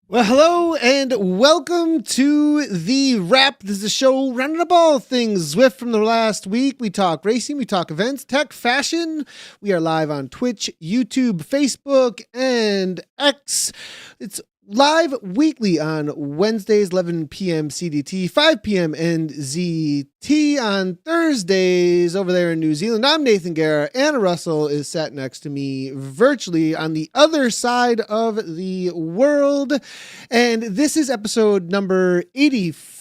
Well, hello and welcome to the wrap. This is a show rounding up all things Zwift from the last week. We talk racing, we talk events, tech, fashion. We are live on Twitch, YouTube, Facebook, and X. It's live weekly on Wednesdays, 11 p.m. CDT, 5 p.m. NZT on Thursdays over there in New Zealand. I'm Nathan Guerra. Anna Russell is sat next to me virtually on the other side of the world. And this is episode number 84.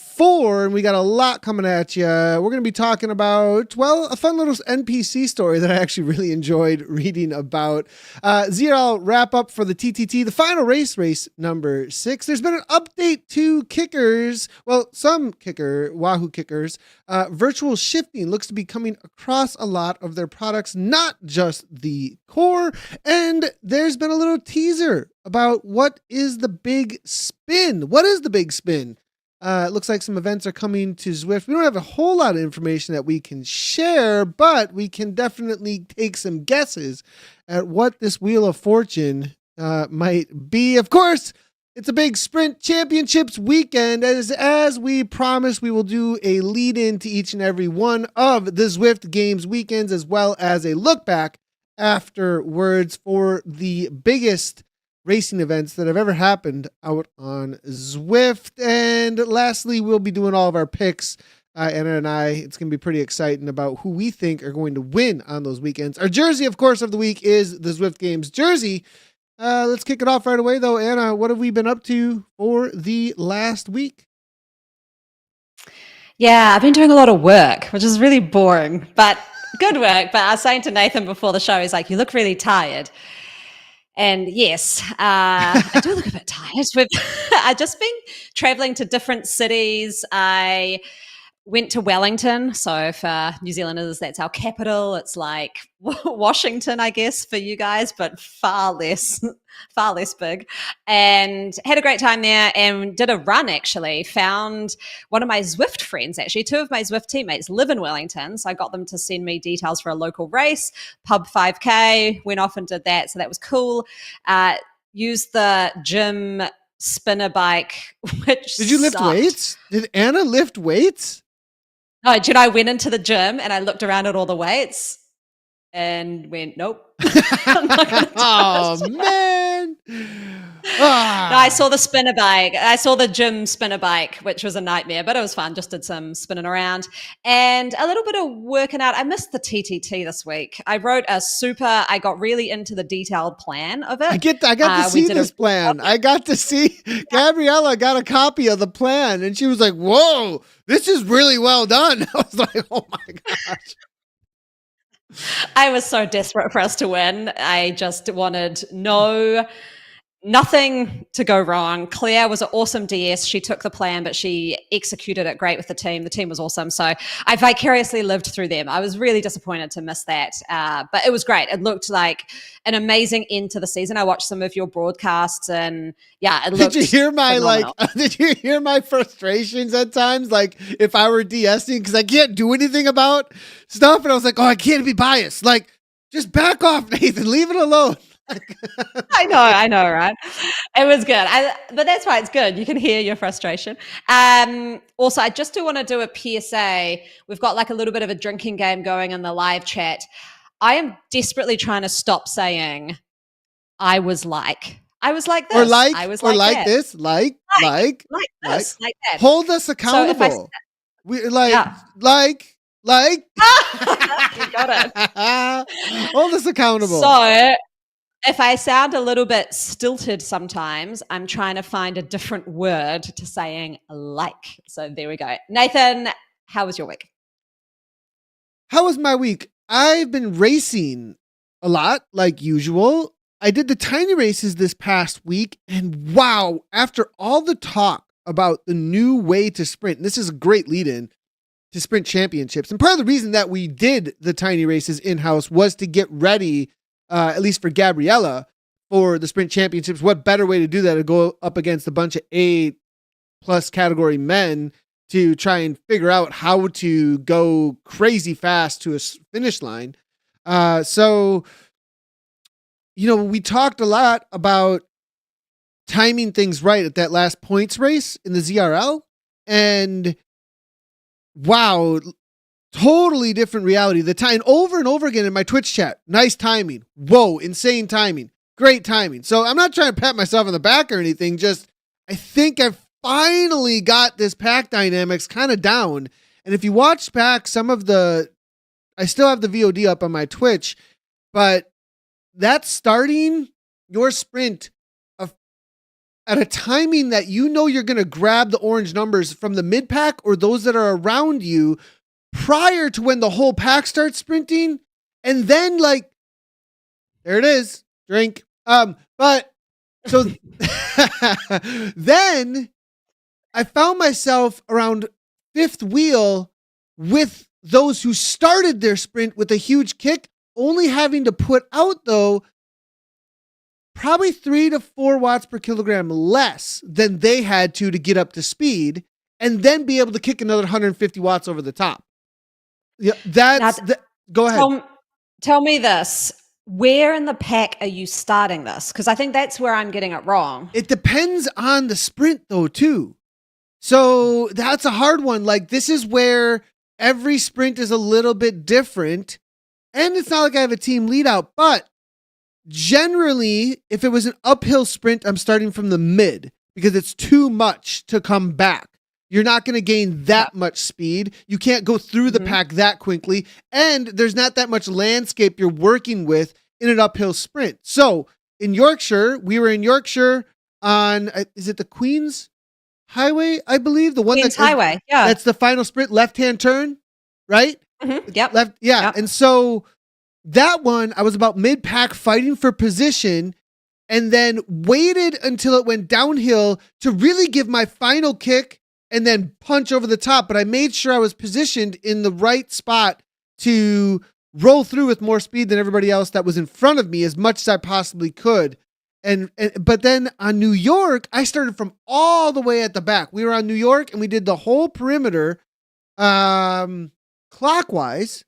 And we got a lot coming at you. We're going to be talking about, well, a fun little NPC story that I actually really enjoyed reading about. ZRL wrap up for the TTT, the final race number 6. There's been an update to Kickr's, well, some Kickr, Wahoo Kickrs. Virtual shifting looks to be coming across a lot of their products, not just the core. And there's been a little teaser about what is the big spin. What is the big spin? It looks like some events are coming to Zwift. We don't have a whole lot of information that we can share, but we can definitely take some guesses at what this Wheel of Fortune might be. Of course, it's a big sprint championships weekend. As we promised, we will do a lead in to each and every one of the Zwift Games weekends, as well as a look back afterwards for the biggest racing events that have ever happened out on Zwift. And lastly, we'll be doing all of our picks. Anna and I, it's going to be pretty exciting about who we think are going to win on those weekends. Our jersey, of course, of the week is the Zwift Games jersey. Let's kick it off right away, though. Anna, what have we been up to for the last week? Yeah, I've been doing a lot of work, which is really boring, but good work. But I was saying to Nathan before the show, he's like, you look really tired. And yes, I do look a bit tired. I've just been traveling to different cities. I went to Wellington. So for New Zealanders, that's our capital. It's like Washington, I guess, for you guys, but far less big. And had a great time there and did a run actually. Found one of my Zwift friends, actually. Two of my Zwift teammates live in Wellington. So I got them to send me details for a local race, pub 5K, went off and did that. So that was cool. Used the gym spinner bike, which Did you lift sucked. weights? Did Anna lift weights? No, do you know, I went into the gym and I looked around at all the weights and went, nope. Oh, man. Ah. No, I saw the spinner bike. I saw the gym spinner bike, which was a nightmare, but it was fun. Just did some spinning around and a little bit of working out. I missed the TTT this week. I wrote I got really into the detailed plan of it. I got to see this plan. I got to see Gabriella got a copy of the plan and she was like, whoa, this is really well done. I was like, oh my gosh. I was so desperate for us to win. I just wanted nothing to go wrong. Claire was an awesome DS. She took the plan, but she executed it great with the team. The team was awesome. So I vicariously lived through them. I was really disappointed to miss that. But it was great. It looked like an amazing end to the season. I watched some of your broadcasts and yeah, it looked Did you hear my phenomenal. did you hear my frustrations at times? Like if I were DSing, because I can't do anything about stuff. And I was like, oh, I can't be biased. Like, just back off, Nathan. Leave it alone. I know, right? It was good. But that's why it's good. You can hear your frustration. Also, I just do want to do a PSA. We've got like a little bit of a drinking game going in the live chat. I am desperately trying to stop saying I was like this. I was like this, like this, like that. Hold us accountable. So We like. You got it. Hold us accountable. So if I sound a little bit stilted sometimes, I'm trying to find a different word to saying like. So there we go. Nathan, how was your week? How was my week? I've been racing a lot, like usual. I did the tiny races this past week, and wow, after all the talk about the new way to sprint, and this is a great lead-in to sprint championships, and part of the reason that we did the tiny races in-house was to get ready, at least for Gabriella, for the sprint championships. What better way to do that to go up against a bunch of A+ category men to try and figure out how to go crazy fast to a finish line. So, we talked a lot about timing things right at that last points race in the ZRL. And wow, totally different reality. The time over and over again in my Twitch chat. Nice timing. Whoa, insane timing. Great timing. So I'm not trying to pat myself on the back or anything. Just, I think I've finally got this pack dynamics kind of down. And if you watch back I still have the VOD up on my Twitch, but that's starting your sprint at a timing that you're going to grab the orange numbers from the mid pack or those that are around you prior to when the whole pack starts sprinting. And then there it is, drink. But so then I found myself around fifth wheel with those who started their sprint with a huge kick, only having to put out, though, probably 3 to 4 watts per kilogram less than they had to get up to speed, and then be able to kick another 150 watts over the top. Yeah, go ahead. Tell me this. Where in the pack are you starting this? Because I think that's where I'm getting it wrong. It depends on the sprint, though, too. So that's a hard one. Like, this is where every sprint is a little bit different. And it's not like I have a team lead out, but generally, if it was an uphill sprint, I'm starting from the mid because it's too much to come back. You're not going to gain that much speed. You can't go through the pack that quickly. And there's not that much landscape you're working with in an uphill sprint. So in Yorkshire. We were in Yorkshire on, is it the Queen's Highway? I believe the one Queen's Highway. Yeah. that's the final sprint, left-hand turn, right? Yep. Left. Yeah. Yep. And so that one, I was about mid-pack fighting for position and then waited until it went downhill to really give my final kick and then punch over the top. But I made sure I was positioned in the right spot to roll through with more speed than everybody else that was in front of me as much as I possibly could. But then on New York, I started from all the way at the back. We were on New York and we did the whole perimeter clockwise. Clockwise.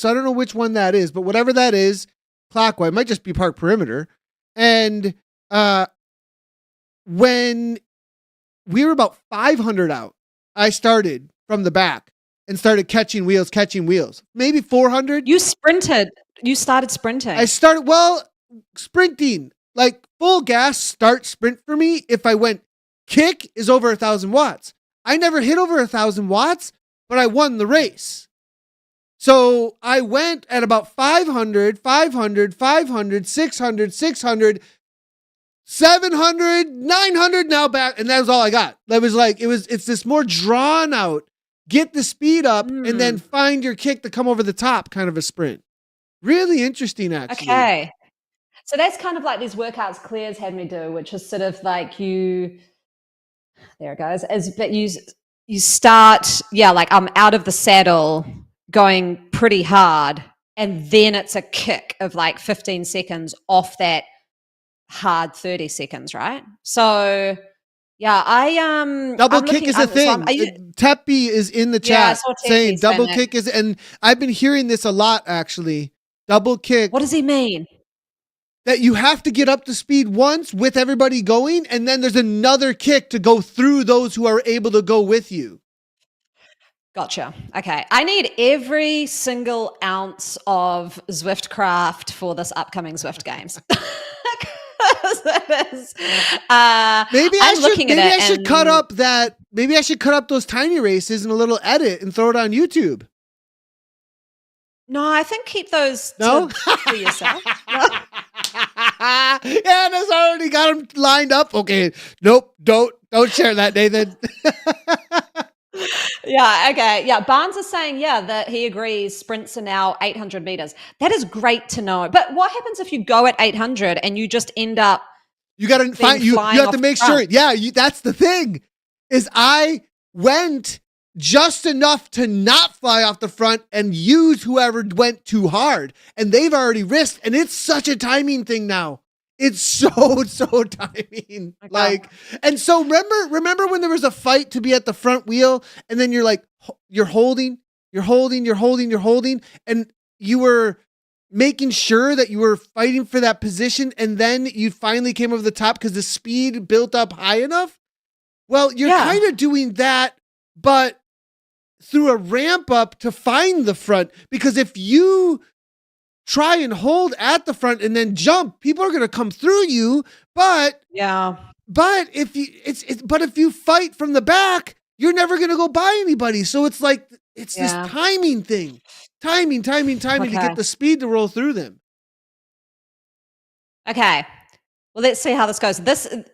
So I don't know which one that is, but whatever that is, clockwise. It might just be park perimeter. And when we were about 500 out, I started from the back and started catching wheels. Maybe 400. You sprinted. You started sprinting. I started, sprinting, like full gas start sprint for me. If I went kick is over 1,000 watts. I never hit over 1,000 watts, but I won the race. So I went at about 500, 500, 500, 600, 600, 700, 900 now back. And that was all I got. That was like, it's this more drawn out, get the speed up and then find your kick to come over the top kind of a sprint. Really interesting, actually. Okay. So that's kind of like these workouts Claire's had me do, which is sort of like there it goes. But you start, like I'm out of the saddle going pretty hard. And then it's a kick of like 15 seconds off that hard 30 seconds, right? So yeah, double kick is a thing. Teppy is in the chat saying double kick is, and I've been hearing this a lot actually. Double kick. What does he mean? That you have to get up to speed once with everybody going, and then there's another kick to go through those who are able to go with you. Gotcha. Okay. I need every single ounce of Zwift craft for this upcoming Zwift games. Maybe I should cut up those tiny races in a little edit and throw it on YouTube. No, I think keep those for yourself. Anna's already got them lined up. Okay. Nope. Don't share that, Nathan. Yeah. Okay. Yeah. Barnes is saying, that he agrees sprints are now 800 meters. That is great to know. But what happens if you go at 800 and you just end up? You got to find, you have to make sure. Yeah. That's the thing is I went just enough to not fly off the front and use whoever went too hard. And they've already risked. And it's such a timing thing now. It's so timing. And so remember when there was a fight to be at the front wheel and then you're like, you're holding, and you were making sure that you were fighting for that position. And then you finally came over the top because the speed built up high enough. Well, you're kind of doing that, but through a ramp up to find the front, because if you try and hold at the front and then jump, people are going to come through you. But if you fight from the back, you're never going to go by anybody. So it's like, it's this timing thing, timing to get the speed to roll through them. Okay. Well, let's see how this goes.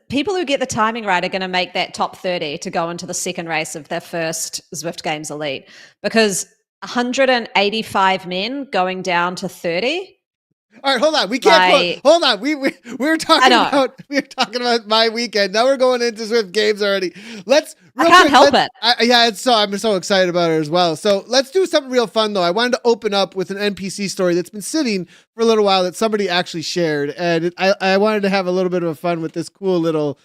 People who get the timing right are going to make that top 30 to go into the second race of their first Zwift Games Elite, because 185 men going down to 30. All right, hold on. We can't. Hold on. We were talking about my weekend. Now we're going into Zwift Games already. I can't help it. I'm so excited about it as well. So let's do something real fun though. I wanted to open up with an NPC story that's been sitting for a little while that somebody actually shared, and I wanted to have a little bit of fun with this cool little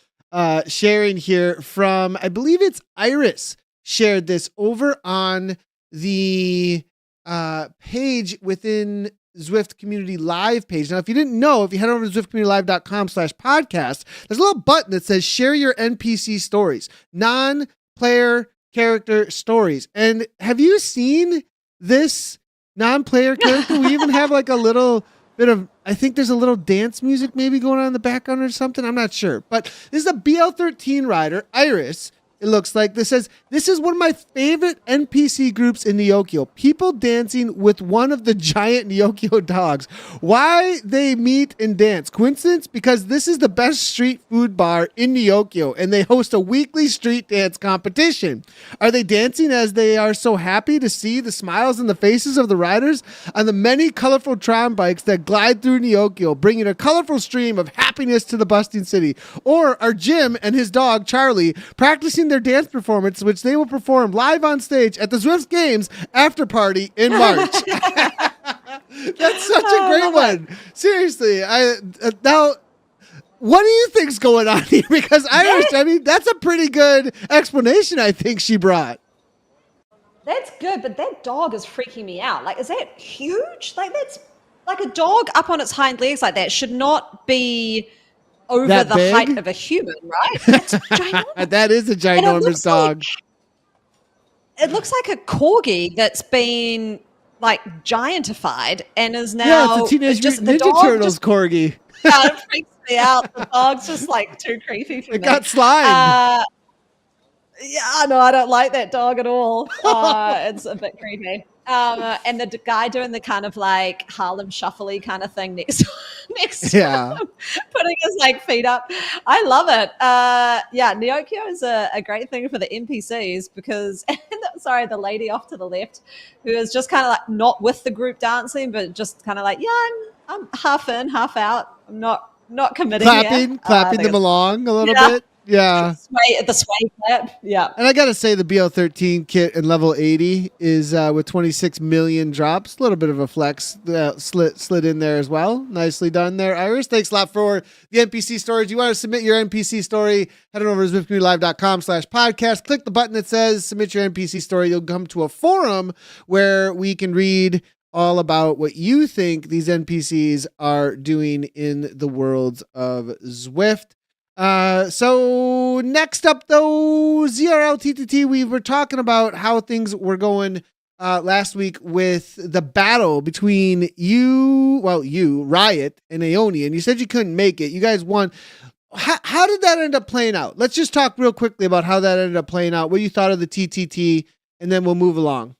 sharing here from, I believe it's Iris shared this over on the page within Zwift Community Live page. Now, if you didn't know, if you head over to zwiftcommunitylive.com/podcast, there's a little button that says share your NPC stories, non-player character stories. And have you seen this non-player character? We even have like a little bit of, I think there's a little dance music maybe going on in the background or something. I'm not sure. But this is a BL13 rider, Iris. it looks like. This says, this is one of my favorite NPC groups in Neokyo. People dancing with one of the giant Neokyo dogs. Why they meet and dance? Coincidence? Because this is the best street food bar in Neokyo, and they host a weekly street dance competition. Are they dancing as they are so happy to see the smiles in the faces of the riders on the many colorful tram bikes that glide through Neokyo, bringing a colorful stream of happiness to the bustling city? Or are Jim and his dog, Charlie, practicing their dance performance, which they will perform live on stage at the Zwift Games after party in March? That's such a great one. Seriously. Now, what do you think's going on here? Because I mean, that's a pretty good explanation I think she brought. That's good, but that dog is freaking me out. Like, is that huge? Like, that's like a dog up on its hind legs like that should not be over That the big? height of a human, right? That's ginormous. That is a ginormous dog. It looks like a corgi that's been like giantified and is now. Yeah, it's a Teenage Mutant Ninja Turtles corgi. It freaks me out. The dog's just like too creepy for me. It got slime. Yeah, no, I don't like that dog at all. It's a bit creepy. And the guy doing the kind of like Harlem Shuffle-y kind of thing next to him, putting his like feet up. I love it. Neokyo is a great thing for the NPCs because, sorry, the lady off to the left who is just kind of like not with the group dancing, but just kind of like, yeah, I'm half in, half out. I'm not committing. Clapping them along a little bit. Yeah. The sway clap. Yeah. And I got to say the BL13 kit in level 80 is with 26 million drops. A little bit of a flex slid in there as well. Nicely done there, Iris. Thanks a lot for the NPC stories. You want to submit your NPC story, head on over to zwiftcommunitylive.com/podcast. Click the button that says submit your NPC story. You'll come to a forum where we can read all about what you think these NPCs are doing in the worlds of Zwift. So next up though, ZRL-TTT, we were talking about how things were going last week with the battle between you, Riot, and Aeoni, and you said you couldn't make it. You guys won. How did that end up playing out? Let's just talk real quickly about how that ended up playing out, what you thought of the TTT, and then we'll move along.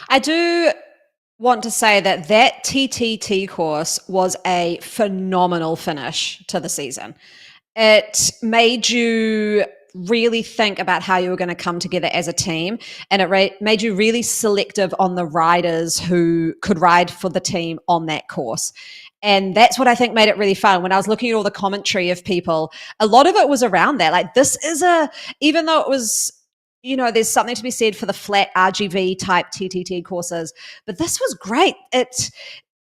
I do want to say that TTT course was a phenomenal finish to the season. It made you really think about how you were going to come together as a team, and it made you really selective on the riders who could ride for the team on that course. And that's what I think made it really fun. When I was looking at all the commentary of people, a lot of it was around that. Like, this is even though it was, there's something to be said for the flat RGV type TTT courses, but this was great. It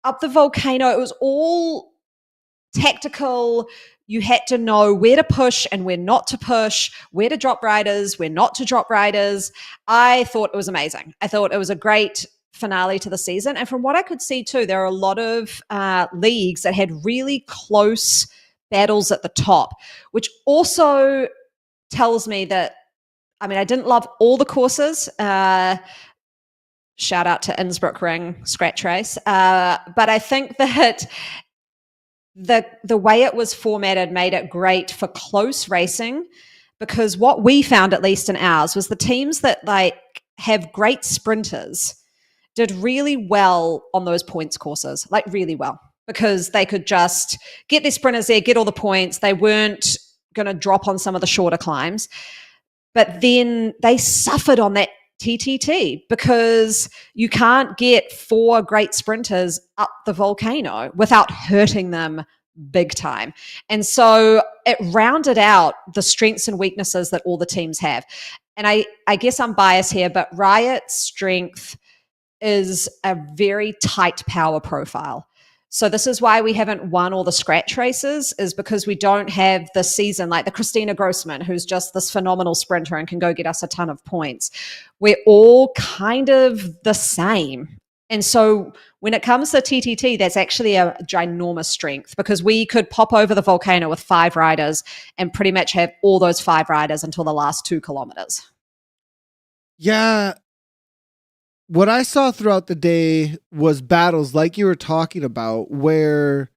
up the volcano, it was all tactical. You had to know where to push and where not to push, where to drop riders, where not to drop riders. I thought it was amazing. I thought it was a great finale to the season. And from what I could see too, there are a lot of leagues that had really close battles at the top, which also tells me that, I didn't love all the courses. Shout out to Innsbruck Ring Scratch Race. But I think that the way it was formatted made it great for close racing, because what we found, at least in ours, was the teams that have great sprinters did really well on those points courses, really well, because they could just get their sprinters there, get all the points. They weren't going to drop on some of the shorter climbs. But then they suffered on that TTT because you can't get 4 great sprinters up the volcano without hurting them big time. And so it rounded out the strengths and weaknesses that all the teams have. And I guess I'm biased here, but Riot's strength is a very tight power profile. So this is why we haven't won all the scratch races, is because we don't have the season like the Christina Grossman, who's just this phenomenal sprinter and can go get us a ton of points. We're all kind of the same. And so when it comes to TTT, that's actually a ginormous strength, because we could pop over the volcano with 5 riders and pretty much have all those 5 riders until the last 2 kilometers. Yeah. What I saw throughout the day was battles like you were talking about, where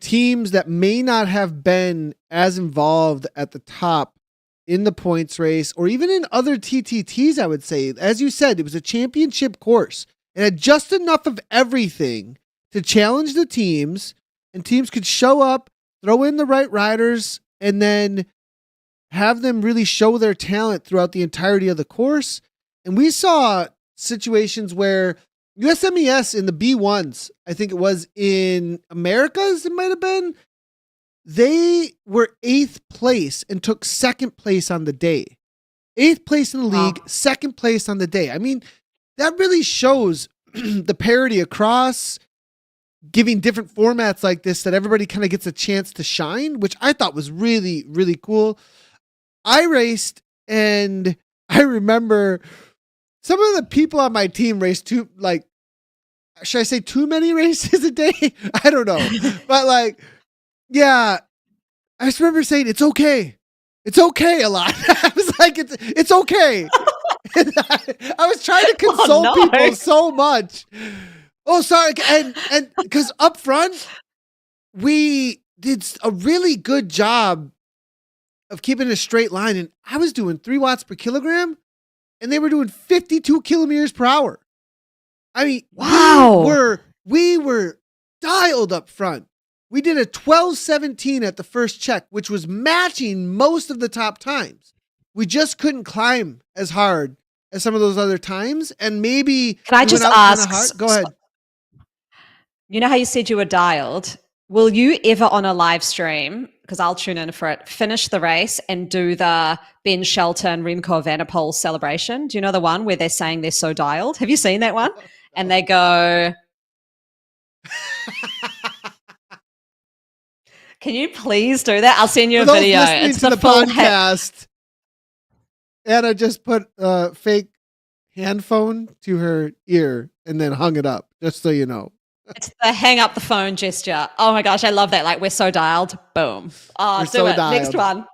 teams that may not have been as involved at the top in the points race or even in other TTTs, I would say. As you said, it was a championship course. It had just enough of everything to challenge the teams, and teams could show up, throw in the right riders, and then have them really show their talent throughout the entirety of the course. And we saw situations where USMES in the B1s, I think it was in Americas, it might have been, they were 8th place and took 2nd place on the day. 8th place in the league, 2nd place on the day. I mean, that really shows the parity across, giving different formats like this that everybody kind of gets a chance to shine, which I thought was really, really cool. I raced, and I remember some of the people on my team raced should I say too many races a day? I don't know. But yeah, I just remember saying, it's okay. It's okay a lot. I was like, it's okay. And I was trying to console people so much. Oh, sorry. And because up front, we did a really good job of keeping a straight line. And I was doing 3 watts per kilogram, and they were doing 52 kilometers per hour. I mean, wow. We were dialed up front. We did a 12:17 at the first check, which was matching most of the top times. We just couldn't climb as hard as some of those other times. And maybe can I just ask? Go ahead. You know how you said you were dialed? Will you ever on a live stream, because I'll tune in for it, finish the race and do the Ben Shelton, Remco Evenepoel celebration? Do you know the one where they're saying they're so dialed? Have you seen that one? And they go... Can you please do that? I'll send you a video. It's the podcast. Anna just put a fake hand phone to her ear and then hung it up, just so you know. It's the hang up the phone gesture. Oh my gosh, I love that. Like, we're so dialed. Boom. Oh, we're do so it. Dialed. Next one.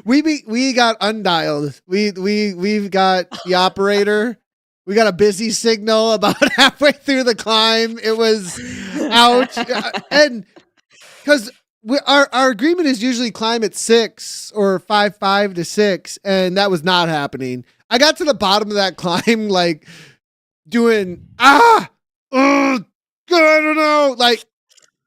we got undialed. We've got the operator. We got a busy signal about halfway through the climb. It was ouch. And because our agreement is usually climb at 6 or 5 to 6, and that was not happening. I got to the bottom of that climb, like doing I don't know, like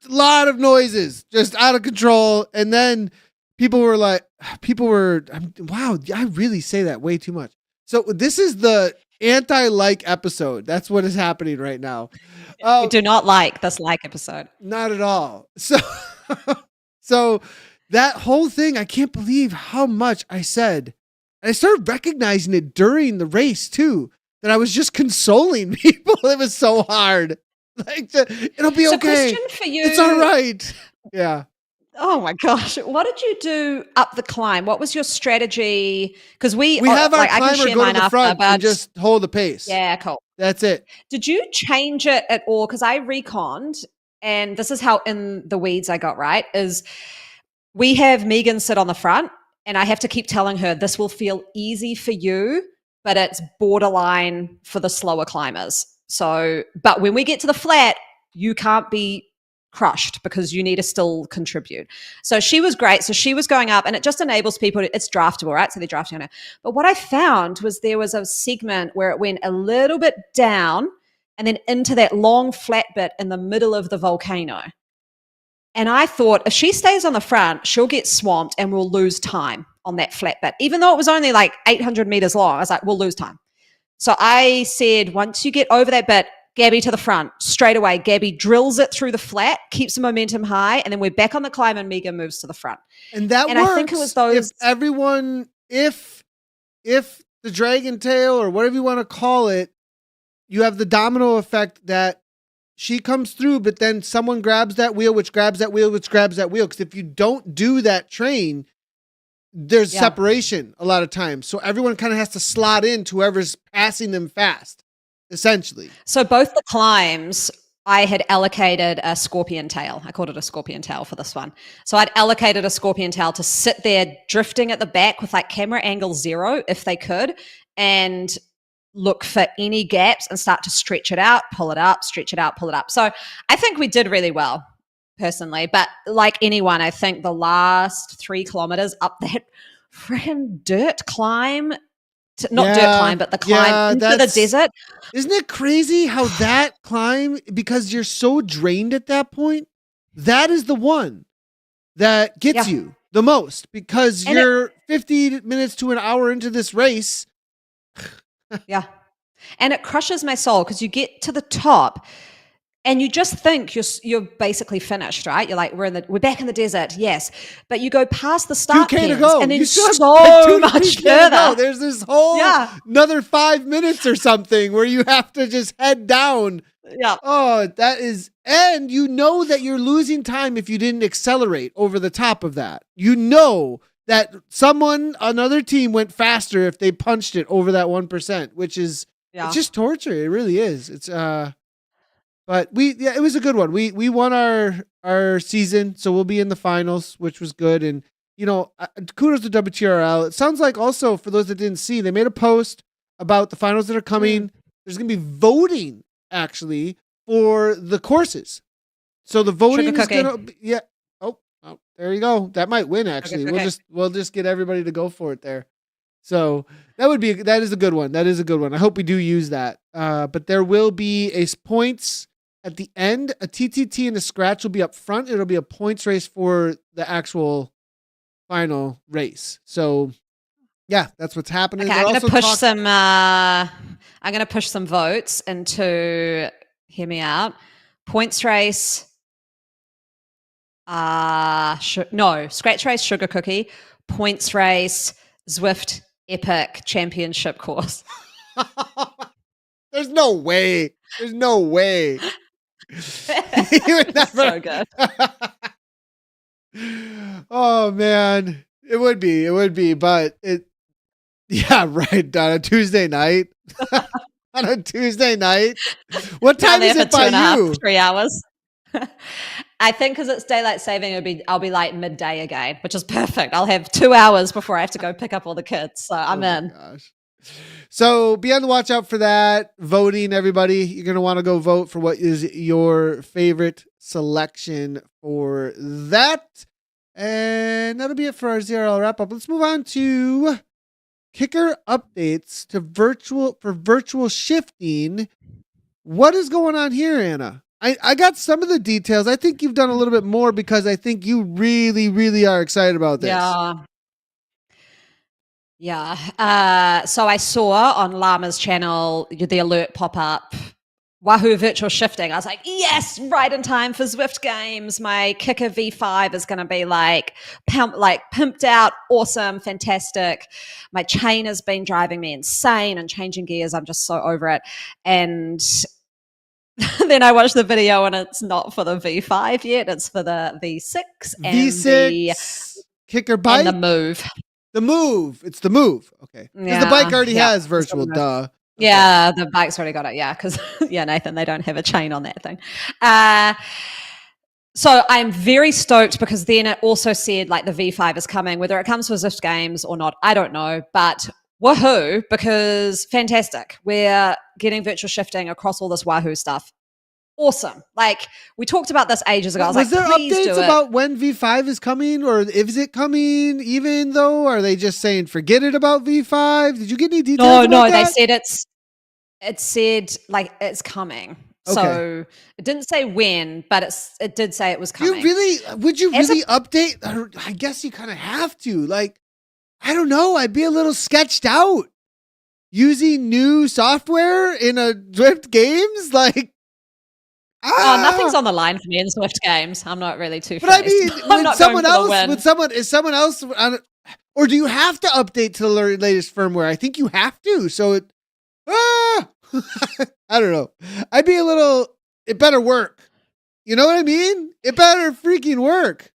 a lot of noises, just out of control. And then people were, wow, I really say that way too much. So this is the anti-like episode. That's what is happening right now. We do not like this like episode. Not at all. So that whole thing, I can't believe how much I said. And I started recognizing it during the race too, that I was just consoling people. It was so hard. It'll be okay. Question for you. It's all right. Yeah. Oh my gosh. What did you do up the climb? What was your strategy? Because we have our climber go to the front and just hold the pace. Yeah, cool. That's it. Did you change it at all? Because I reconned, and this is how in the weeds I got right, is we have Megan sit on the front, and I have to keep telling her this will feel easy for you, but it's borderline for the slower climbers. So, but when we get to the flat, you can't be crushed because you need to still contribute. So she was great. So she was going up, and it just enables people it's draftable, right? So they're drafting on her. But what I found was there was a segment where it went a little bit down and then into that long flat bit in the middle of the volcano. And I thought, if she stays on the front, she'll get swamped and we'll lose time on that flat bit. Even though it was only like 800 meters long, I was like, we'll lose time. So I said, once you get over that bit, Gabby to the front, straight away. Gabby drills it through the flat, keeps the momentum high, and then we're back on the climb and Megan moves to the front. And that works. I think it was those. If the dragon tail or whatever you want to call it, you have the domino effect that she comes through, but then someone grabs that wheel, which grabs that wheel, which grabs that wheel. Because if you don't do that train, there's separation a lot of times. So everyone kind of has to slot in to whoever's passing them fast. Essentially. So both the climbs, I had allocated a scorpion tail. I called it a scorpion tail for this one. So I'd allocated a scorpion tail to sit there drifting at the back with like camera angle 0 if they could, and look for any gaps and start to stretch it out, pull it up, stretch it out, pull it up. So I think we did really well. personally. But like anyone, I think the last 3 kilometers up that freaking dirt climb, not dirt climb, but the climb into the desert. Isn't it crazy how that climb, because you're so drained at that point, that is the one that gets you the most, because you're 50 minutes to an hour into this race. Yeah. And it crushes my soul because you get to the top and you just think you're basically finished, right? You're like, we're back in the desert, yes. But you go past the start 2K pins, to go. and then you so much further. There's this whole another 5 minutes or something where you have to just head down. Yeah. Oh, that is, and you know that you're losing time if you didn't accelerate over the top of that. You know that another team went faster if they punched it over that 1%, which is it's just torture. It really is. It's but it was a good one. We won our season, so we'll be in the finals, which was good. And kudos to WTRL. It sounds like also, for those that didn't see, they made a post about the finals that are coming. There's going to be voting actually for the courses. So the voting is going to Oh, there you go. That might win actually. We'll just get everybody to go for it there. So that is a good one. That is a good one. I hope we do use that. But there will be points at the end. A TTT and a scratch will be up front. It'll be a points race for the actual final race. So yeah, that's what's happening. Okay, I'm going to push some votes into, hear me out, points race, scratch race, sugar cookie, points race, Zwift epic championship course. There's no way. There's no way. You would never. So good. Oh man, it would be, but yeah, right. On a Tuesday night. On a Tuesday night. What time is it by you? 3 hours. I think because it's daylight saving, I'll be like midday again, which is perfect. I'll have 2 hours before I have to go pick up all the kids. So I'm in. Gosh. So be on the watch out for that. Voting, everybody. You're going to want to go vote for what is your favorite selection for that. And that'll be it for our ZRL wrap up. Let's move on to Kickr updates to virtual shifting. What is going on here, Anna? I got some of the details. I think you've done a little bit more because I think you really, really are excited about this. Yeah. So I saw on Llama's channel the alert pop up, Wahoo virtual shifting. I was like, yes, right in time for Zwift games. My Kickr V5 is going to be pimped out, awesome, fantastic. My chain has been driving me insane and changing gears. I'm just so over it. And then I watched the video and it's not for the V5 yet. It's for the V6 and V6 Kickr bike and the Move. The Move. It's the Move. Okay. Because the bike already has virtual. Duh. Okay. Yeah, the bike's already got it. Yeah, because Nathan, they don't have a chain on that thing. So I'm very stoked because then it also said like the V5 is coming. Whether it comes for Zwift games or not, I don't know. But Wahoo, because fantastic. We're getting virtual shifting across all this Wahoo stuff. Awesome. Like we talked about this ages ago. I was there updates about when V5 is coming, or is it coming even though? Are they just saying forget it about V5? Did you get any details? No, they said it said like it's coming. Okay. So it didn't say when, but it did say it was coming. Would you really update? I guess you kind of have to. Like, I don't know. I'd be a little sketched out using new software in a Zwift games. Like, nothing's on the line for me in Zwift games. I'm not really too. But I mean, is someone else on, or do you have to update to the latest firmware? I think you have to. So I don't know. I'd be a little. It better work. You know what I mean? It better freaking work.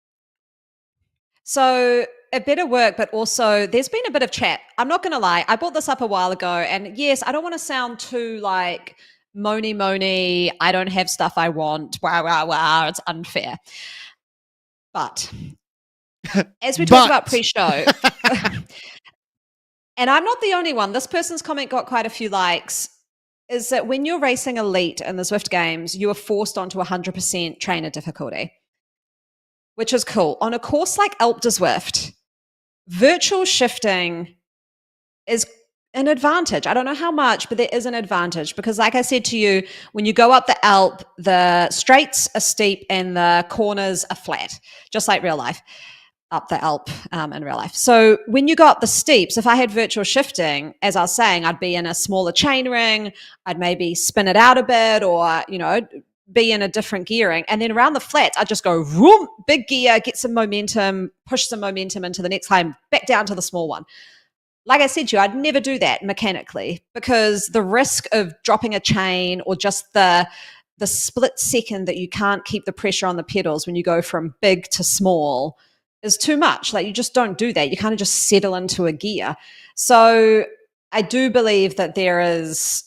So it better work, but also there's been a bit of chat. I'm not going to lie. I brought this up a while ago, and yes, I don't want to sound too like moany. I don't have stuff I want. Wow. It's unfair. But as we talked about pre-show, and I'm not the only one. This person's comment got quite a few likes. Is that when you're racing elite in the Zwift games, you are forced onto 100% trainer difficulty. which is cool. On a course like Alpe de Zwift, virtual shifting is an advantage. I don't know how much, but there is an advantage because, like I said to you, when you go up the Alp, the straights are steep and the corners are flat, just like real life up the Alp in real life. So when you go up the steeps, if I had virtual shifting, as I was saying, I'd be in a smaller chain ring, I'd maybe spin it out a bit or, be in a different gearing. And then around the flats, I'd just go, whoom, big gear, get some momentum, push some momentum into the next climb, back down to the small one. Like I said to you, I'd never do that mechanically because the risk of dropping a chain or just the split second that you can't keep the pressure on the pedals when you go from big to small is too much. Like you just don't do that. You kind of just settle into a gear. So I do believe that there is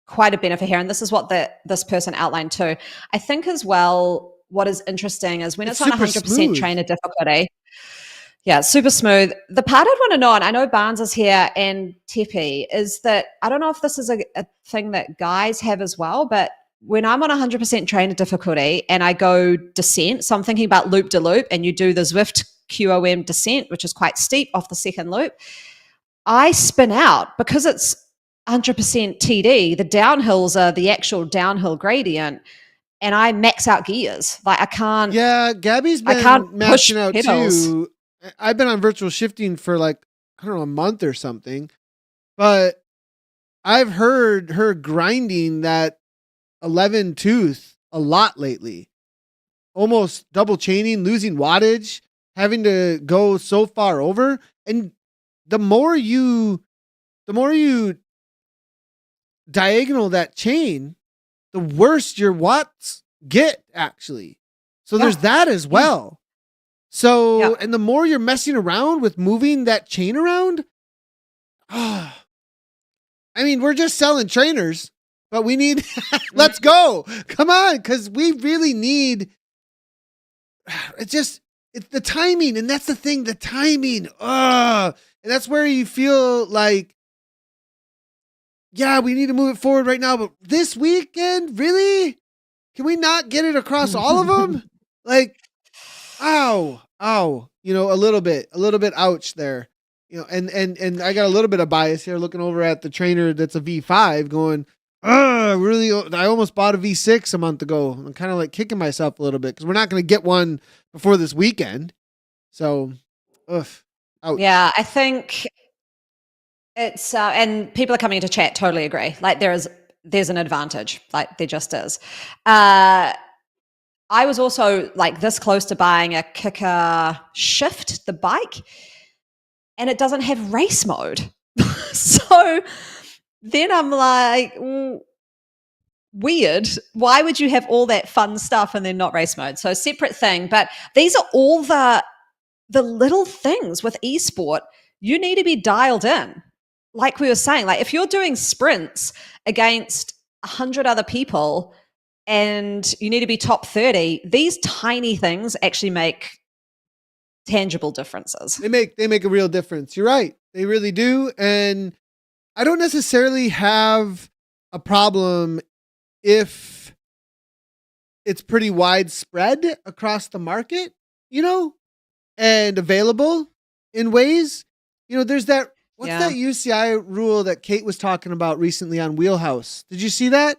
quite a benefit here. And this is what this person outlined too. I think as well, what is interesting is when it's on 100% smooth. trainer difficulty, yeah, super smooth. The part I'd want to know, and I know Barnes is here and Tepe, is that I don't know if this is a thing that guys have as well, but when I'm on 100% trainer difficulty and I go descent, so I'm thinking about loop to loop, and you do the Zwift QOM descent, which is quite steep off the second loop, I spin out because it's 100% TD. The downhills are the actual downhill gradient, and I max out gears. Like I can't. Yeah, Gabby's been maxing out pedals too. I've been on virtual shifting for like, I don't know, a month or something, but I've heard her grinding that 11 tooth a lot lately, almost double chaining, losing wattage, having to go so far over. And the more you diagonal that chain, the worse your watts get actually. So there's that as well. So, and the more you're messing around with moving that chain around, I mean, we're just selling trainers, but we need, let's go. Come on. Cause we really need, it's the timing. And that's the thing, the timing. And that's where you feel like, yeah, we need to move it forward right now. But this weekend, really? Can we not get it across all of them? Like, ow, a little bit ouch there, and I got a little bit of bias here looking over at the trainer that's a V5 going, really, I almost bought a V6 a month ago. I'm kind of like kicking myself a little bit because we're not going to get one before this weekend. So, ouch. Yeah, I think it's, and people are coming into chat, totally agree. Like there's an advantage, like there just is. I was also like this close to buying a Kickr Shift, the bike, and it doesn't have race mode. So then I'm like, weird. Why would you have all that fun stuff and then not race mode? So separate thing. But these are all the little things with esport. You need to be dialed in. Like we were saying, like if you're doing sprints against 100 other people, and you need to be top 30, these tiny things actually make tangible differences. They make a real difference. You're right. They really do. And I don't necessarily have a problem if it's pretty widespread across the market, and available in ways, there's that, that UCI rule that Kate was talking about recently on Wheelhouse? Did you see that?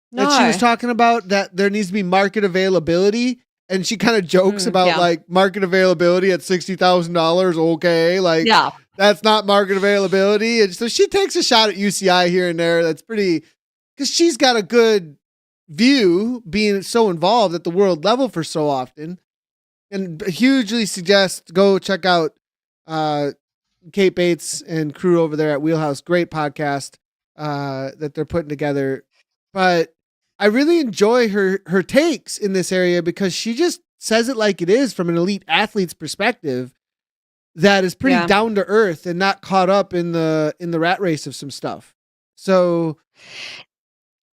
No. That she was talking about that there needs to be market availability, and she kind of jokes about like market availability at $60,000. Okay, like that's not market availability, and so she takes a shot at UCI here and there. That's pretty, because she's got a good view, being so involved at the world level for so often, and hugely suggest go check out Kate Bates and crew over there at Wheelhouse. Great podcast that they're putting together, but I really enjoy her takes in this area because she just says it like it is from an elite athlete's perspective that is pretty down to earth and not caught up in the rat race of some stuff. So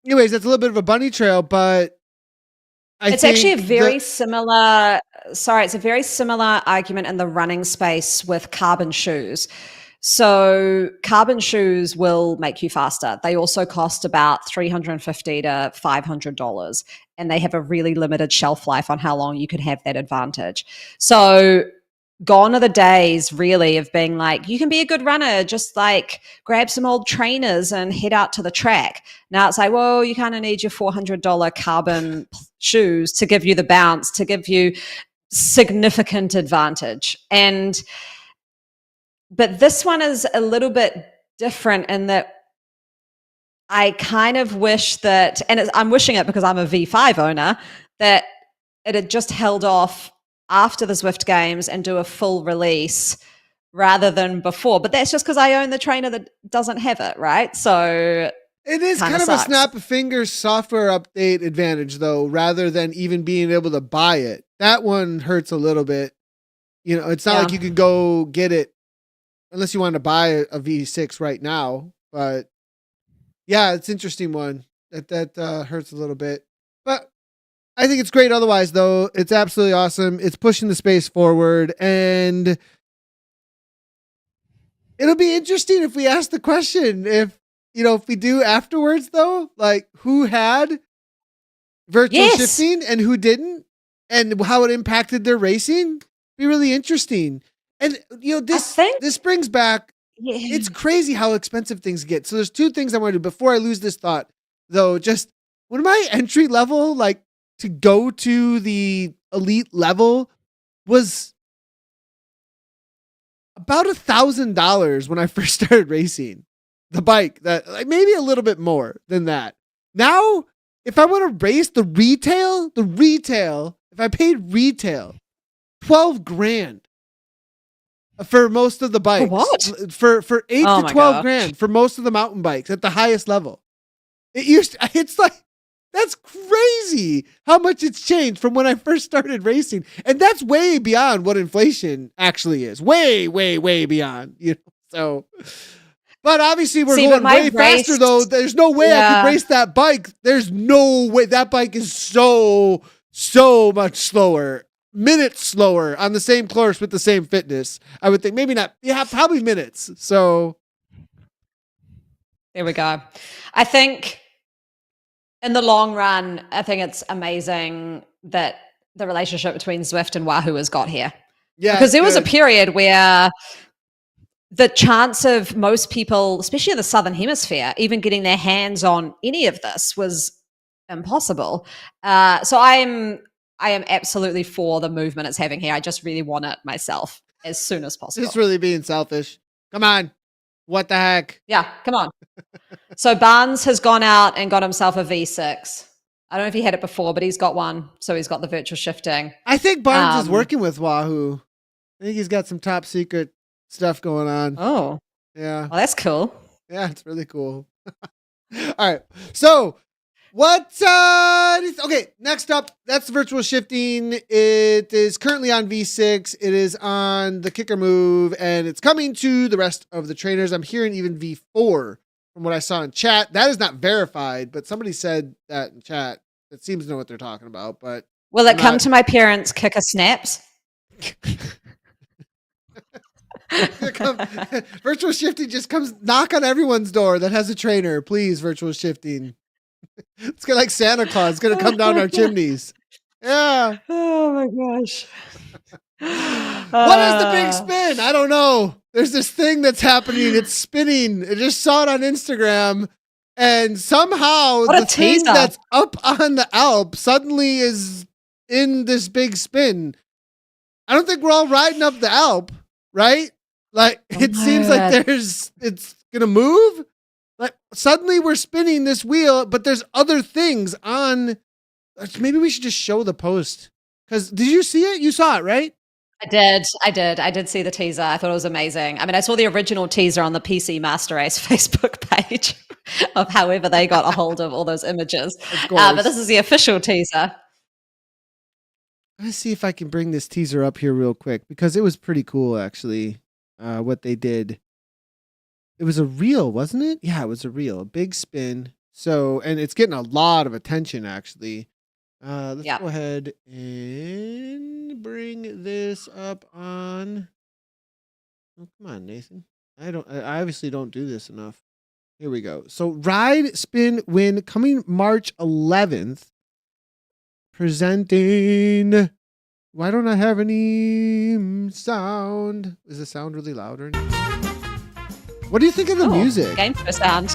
anyways, that's a little bit of a bunny trail, but it's actually a very similar argument in the running space with carbon shoes. So carbon shoes will make you faster. They also cost about $350 to $500. and they have a really limited shelf life on how long you can have that advantage. So gone are the days really of being like, you can be a good runner, just like grab some old trainers and head out to the track. Now it's like, well, you kind of need your $400 carbon shoes to give you the bounce, to give you significant advantage. But this one is a little bit different in that I kind of wish that, and I'm wishing it because I'm a V5 owner, that it had just held off after the Zwift games and do a full release rather than before. But that's just because I own the trainer that doesn't have it, right? So it is kind of sucks. a snap of fingers software update advantage, though, rather than even being able to buy it. That one hurts a little bit. You know, it's not like you can go get it unless you want to buy a V6 right now. But yeah, it's an interesting one. That hurts a little bit. But I think it's great otherwise, though. It's absolutely awesome. It's pushing the space forward. And it'll be interesting if we ask the question, if we do afterwards, though, like who had virtual shifting and who didn't, and how it impacted their racing. Be really interesting. And this brings back, it's crazy how expensive things get. So there's two things I want to do before I lose this thought, though. Just when my entry level, like to go to the elite level, was about $1,000 when I first started racing the bike. That, like, maybe a little bit more than that. Now, if I want to race the retail, if I paid retail, $12,000 for most of the bikes. For what? For $8,000 to $12,000 for most of the mountain bikes at the highest level. It's like, that's crazy how much it's changed from when I first started racing. And that's way beyond what inflation actually is. Way, way, way beyond. So, but obviously we're going way faster, though. There's no way I could race that bike. There's no way. That bike is so much slower. Minutes slower on the same course with the same fitness. I would think maybe not. Yeah, probably minutes. So there we go. I think in the long run, I think it's amazing that the relationship between Zwift and Wahoo has got here. Yeah, because there was a period where the chance of most people, especially in the Southern Hemisphere, even getting their hands on any of this was impossible. So I am absolutely for the movement it's having here. I just really want it myself as soon as possible. Just really being selfish. Come on. What the heck? Yeah, come on. So Barnes has gone out and got himself a V6. I don't know if he had it before, but he's got one. So he's got the virtual shifting. I think Barnes is working with Wahoo. I think he's got some top secret stuff going on. Oh. Yeah. Well, that's cool. Yeah, it's really cool. All right. So okay, next up, that's virtual shifting. It is currently on V6. It is on the Kickr move, and it's coming to the rest of the trainers. I'm hearing even V4 from what I saw in chat. That is not verified, but somebody said that in chat. It seems to know what they're talking about. But will it come to my parents' Kickr snaps? Virtual shifting just comes knock on everyone's door that has a trainer. Please, virtual shifting. It's like Santa Claus. It's going to come down our chimneys. Yeah. Oh my gosh. What is the big spin? I don't know. There's this thing that's happening. It's spinning. I just saw it on Instagram. And somehow the thing that's up on the Alp suddenly is in this big spin. I don't think we're all riding up the Alp, right? Like, it seems like it's going to move. Like, suddenly we're spinning this wheel, but there's other things on. Maybe we should just show the post. Because did you see it? You saw it, right? I did see the teaser. I thought it was amazing. I mean, I saw the original teaser on the PC Master Race Facebook page of however they got a hold of all those images. But this is the official teaser. Let's see if I can bring this teaser up here real quick, because it was pretty cool, actually, what they did. It was a reel, wasn't it? Yeah, it was a reel. A big spin. So, and it's getting a lot of attention, actually. Let's go ahead and bring this up on. Oh, come on, Nathan. I obviously don't do this enough. Here we go. So, Ride, Spin, Win, coming March 11th. presenting. Why don't I have any sound? Is the sound really loud or anything? What do you think of the music? Game for sound.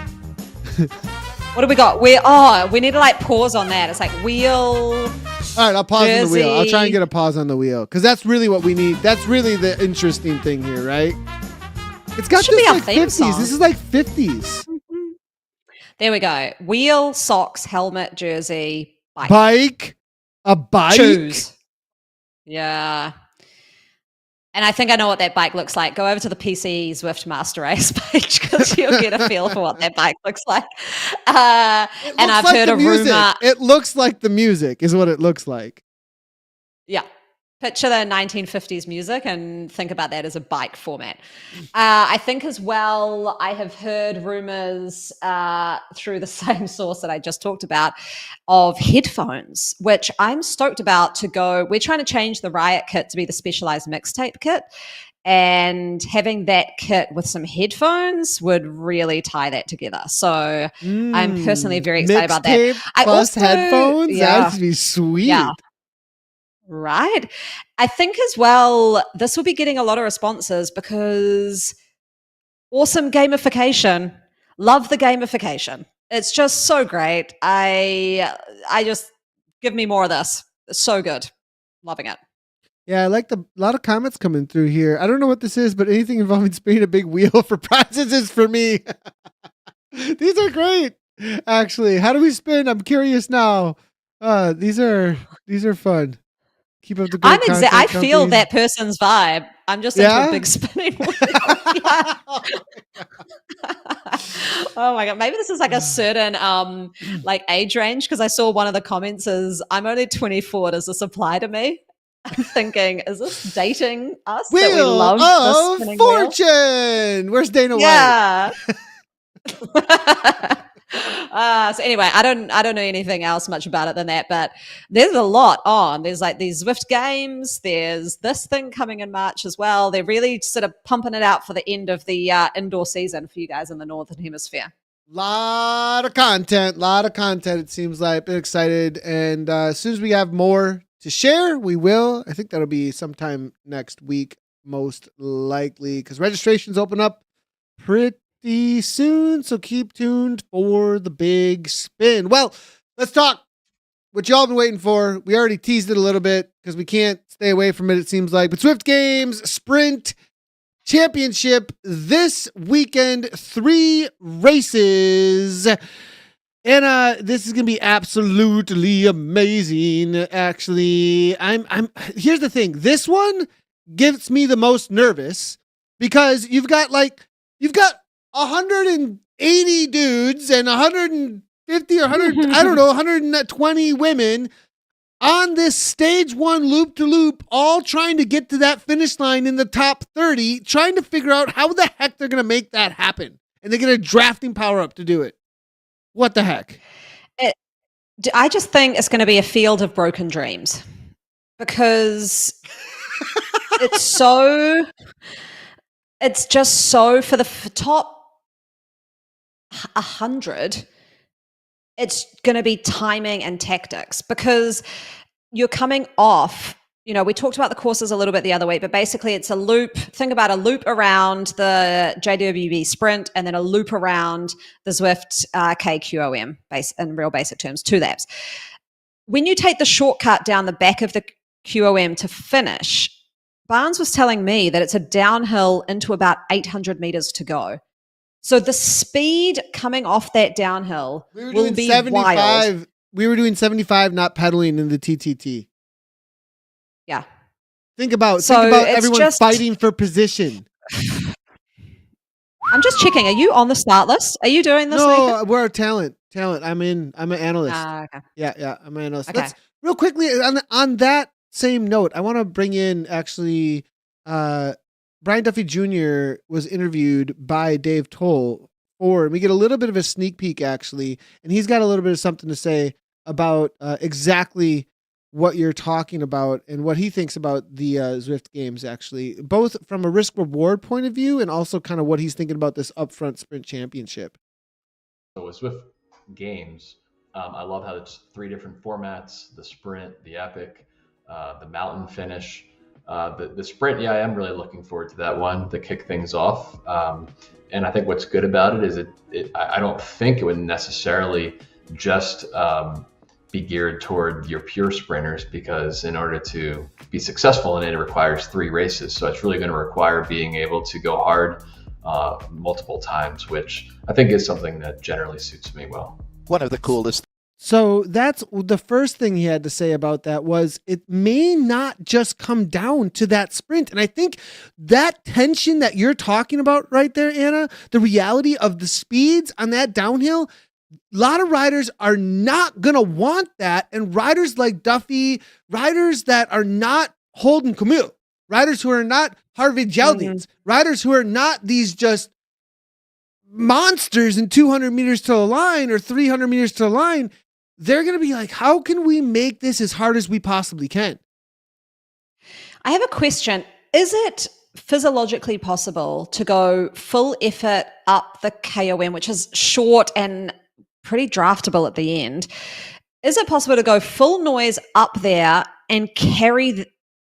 What do we got? We need to like pause on that. It's like wheel. All right, I'll pause on the wheel. I'll try and get a pause on the wheel because that's really what we need. That's really the interesting thing here, right? It's got this like 50s. Song. This is like 50s. There we go. Wheel, socks, helmet, jersey, bike. A bike? Shoes. Yeah. And I think I know what that bike looks like. Go over to the PC Zwift Master Race page because you'll get a feel for what that bike looks like. And I've heard a rumor. It looks like the music is what it looks like. Yeah. Picture the 1950s music and think about that as a bike format. I think as well, I have heard rumors through the same source that I just talked about of headphones, which I'm stoked about to go. We're trying to change the Riot kit to be the specialized mixtape kit. And having that kit with some headphones would really tie that together. So I'm personally very excited about that. Plus headphones? Yeah, that would be sweet. Yeah. Right. I think as well, this will be getting a lot of responses because awesome gamification. Love the gamification. It's just so great. I just give me more of this. It's so good. Loving it. Yeah, I like a lot of comments coming through here. I don't know what this is, but anything involving spinning a big wheel for prizes is for me. These are great. Actually, how do we spin? I'm curious now. These are fun. Keep up the good content, I feel that person's vibe. I'm just into a big spinning wheel. Oh my God. Maybe this is like a certain like age range because I saw one of the comments is, I'm only 24. Does this apply to me? I'm thinking, is this dating us? Wheel that we love of Fortune. Wheel? Where's Dana White? Yeah. So anyway, I don't know anything else much about it than that, but there's a lot on. There's like these Zwift games. There's this thing coming in March as well. They're really sort of pumping it out for the end of the indoor season for you guys in the Northern Hemisphere. Lot of content, it seems like. Been excited. And as soon as we have more to share, we will. I think that'll be sometime next week, most likely, because registrations open up pretty soon, so keep tuned for the big spin. Well, let's talk what y'all been waiting for. We already teased it a little bit because we can't stay away from it, it seems like. But Zwift Games Sprint Championship this weekend, 3 races. And this is gonna be absolutely amazing. Actually, I'm here's the thing. This one gets me the most nervous because you've got 180 dudes and 150 or 100, I don't know, 120 women on this stage 1 loop to loop, all trying to get to that finish line in the top 30, trying to figure out how the heck they're going to make that happen. And they get a drafting power up to do it. What the heck? I just think it's going to be a field of broken dreams because it's just so for the top 100, it's going to be timing and tactics because you're coming off, we talked about the courses a little bit the other week, but basically it's a loop. Think about a loop around the JWB Sprint and then a loop around the Zwift KQOM in real basic terms, 2 laps. When you take the shortcut down the back of the QOM to finish, Barnes was telling me that it's a downhill into about 800 meters to go. So the speed coming off that downhill will be 75. Wild. We were doing 75, not pedaling in the TTT. Yeah. Think about everyone fighting for position. I'm just checking. Are you on the start list? Are you doing this? No, Nathan? we're a talent. I'm an analyst. Okay. Yeah, I'm an analyst. Okay. Let's real quickly on that same note, I want to bring in actually Brian Duffy Jr. was interviewed by Dave Toll and we get a little bit of a sneak peek actually, and he's got a little bit of something to say about exactly what you're talking about and what he thinks about the Zwift games actually, both from a risk reward point of view and also kind of what he's thinking about this upfront sprint championship. So with Zwift games, I love how it's 3 different formats: the sprint, the epic, the mountain finish. The sprint, yeah, I am really looking forward to that one to kick things off. And I think what's good about it is I don't think it would necessarily just be geared toward your pure sprinters, because in order to be successful in it, it requires 3 races. So it's really going to require being able to go hard multiple times, which I think is something that generally suits me well. One of the coolest. So that's the first thing he had to say about that was it may not just come down to that sprint. And I think that tension that you're talking about right there, Anna, the reality of the speeds on that downhill, a lot of riders are not going to want that. And riders like Duffy, riders that are not Holden Camus, riders who are not Harvey Geldings, riders who are not these just monsters in 200 meters to the line or 300 meters to the line, they're going to be like, how can we make this as hard as we possibly can? I have a question. Is it physiologically possible to go full effort up the KOM, which is short and pretty draftable at the end? Is it possible to go full noise up there and carry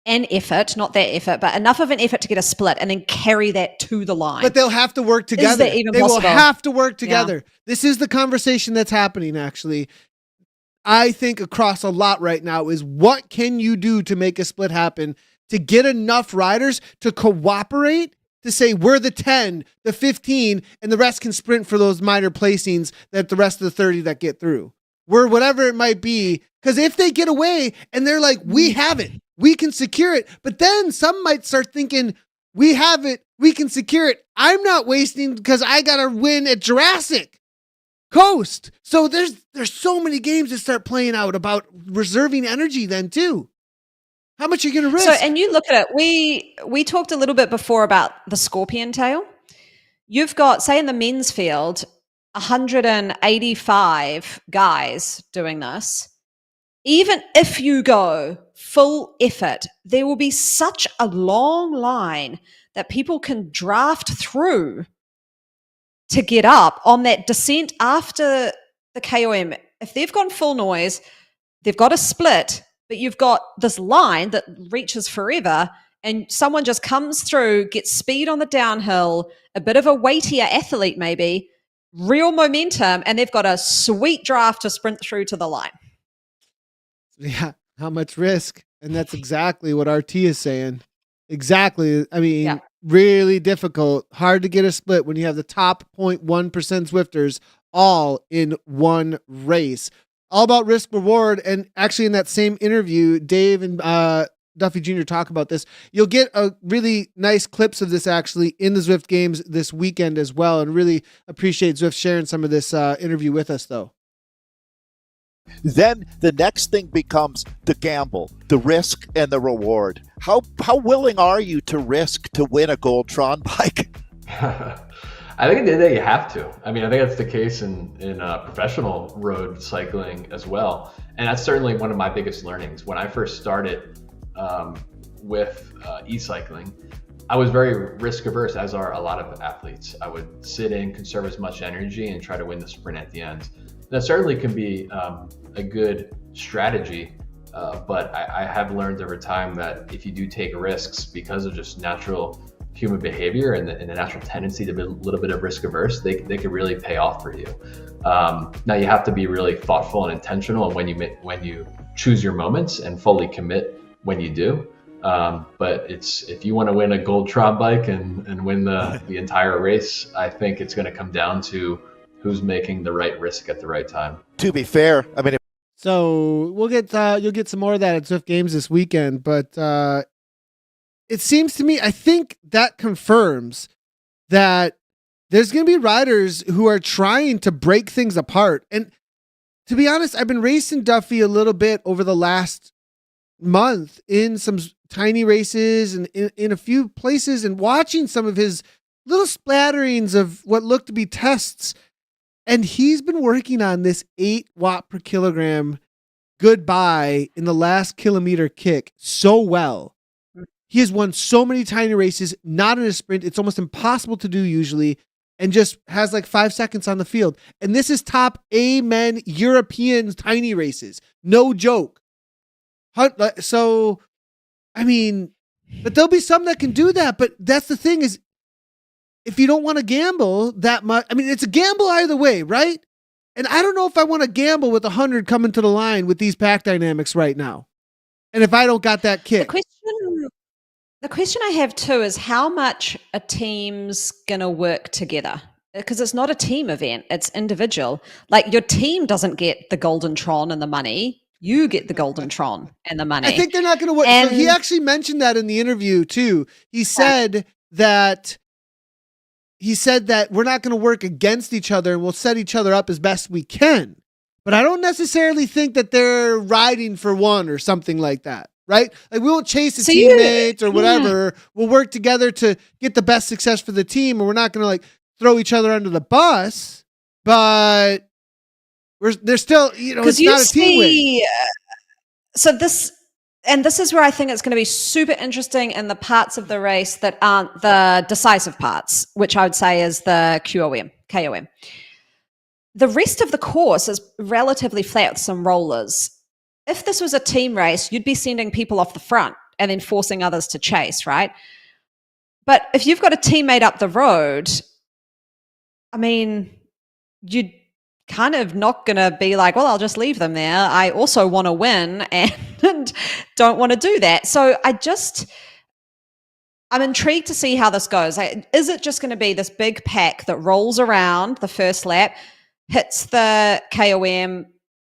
an effort, not that effort, but enough of an effort to get a split and then carry that to the line? But they'll have to work together. Is that even they possible? will have to work together. Yeah. This is the conversation that's happening, actually. I think across a lot right now is what can you do to make a split happen, to get enough riders to cooperate, to say we're the 10, the 15, and the rest can sprint for those minor placings that the rest of the 30 that get through. We're whatever it might be. Because if they get away and they're like, we have it, we can secure it. But then some might start thinking, we have it, we can secure it. I'm not wasting because I got to win at Jurassic Coast. So there's so many games that start playing out about reserving energy then too. How much are you going to risk? So, and you look at it, we talked a little bit before about the scorpion tail. You've got, say in the men's field, 185 guys doing this. Even if you go full effort, there will be such a long line that people can draft through to get up on that descent after the KOM. If they've gone full noise, they've got a split, but you've got this line that reaches forever, and someone just comes through, gets speed on the downhill, a bit of a weightier athlete maybe, real momentum, and they've got a sweet draft to sprint through to the line. Yeah, how much risk? And that's exactly what RT is saying. Exactly. I mean, really difficult, hard to get a split when you have the top 0.1% Zwifters all in one race. All about risk reward. And actually in that same interview, Dave and Duffy Jr. talk about this. You'll get a really nice clips of this actually in the Zwift games this weekend as well. And really appreciate Zwift sharing some of this interview with us though. Then the next thing becomes the gamble, the risk and the reward. How willing are you to risk to win a Goldtron bike? I think at the end of the day you have to. I mean, I think that's the case in professional road cycling as well. And that's certainly one of my biggest learnings. When I first started with e-cycling, I was very risk averse, as are a lot of athletes. I would sit in, conserve as much energy, and try to win the sprint at the end. That certainly can be a good strategy, but I have learned over time that if you do take risks because of just natural human behavior and the natural tendency to be a little bit of risk averse, they can really pay off for you. Now you have to be really thoughtful and intentional when you choose your moments and fully commit when you do. But if you want to win a Goldtron bike and win the entire race, I think it's going to come down to who's making the right risk at the right time. To be fair, I mean, so we'll get you'll get some more of that at Zwift Games this weekend, but it seems to me, I think that confirms that there's going to be riders who are trying to break things apart. And to be honest, I've been racing Duffy a little bit over the last month in some tiny races and in a few places and watching some of his little splatterings of what looked to be tests. And he's been working on this 8 watt per kilogram goodbye in the last kilometer kick so well. He has won so many tiny races, not in a sprint. It's almost impossible to do usually. and just has like 5 seconds on the field. And this is top Amen European tiny races. No joke. So, I mean, but there'll be some that can do that. But that's the thing is, if you don't want to gamble that much, I mean, it's a gamble either way, right? And I don't know if I want to gamble with 100 coming to the line with these pack dynamics right now. And if I don't got that kick. The question I have too is how much a team's going to work together? Because it's not a team event, it's individual. Like your team doesn't get the Golden Tron and the money. You get the Golden Tron and the money. I think they're not going to work. So he actually mentioned that in the interview too. He said that we're not going to work against each other and we'll set each other up as best we can. But I don't necessarily think that they're riding for one or something like that. Right? Like we won't chase the teammates or whatever. We'll work together to get the best success for the team. And we're not going to like throw each other under the bus, but they're still, it's not a team win. So this is where I think it's going to be super interesting in the parts of the race that aren't the decisive parts, which I would say is the KOM. The rest of the course is relatively flat with some rollers. If this was a team race, you'd be sending people off the front and then forcing others to chase, right? But if you've got a teammate up the road, I mean, you're kind of not going to be like, well, I'll just leave them there. I also want to win and don't want to do that. So I'm intrigued to see how this goes. Is it just going to be this big pack that rolls around the first lap, hits the KOM?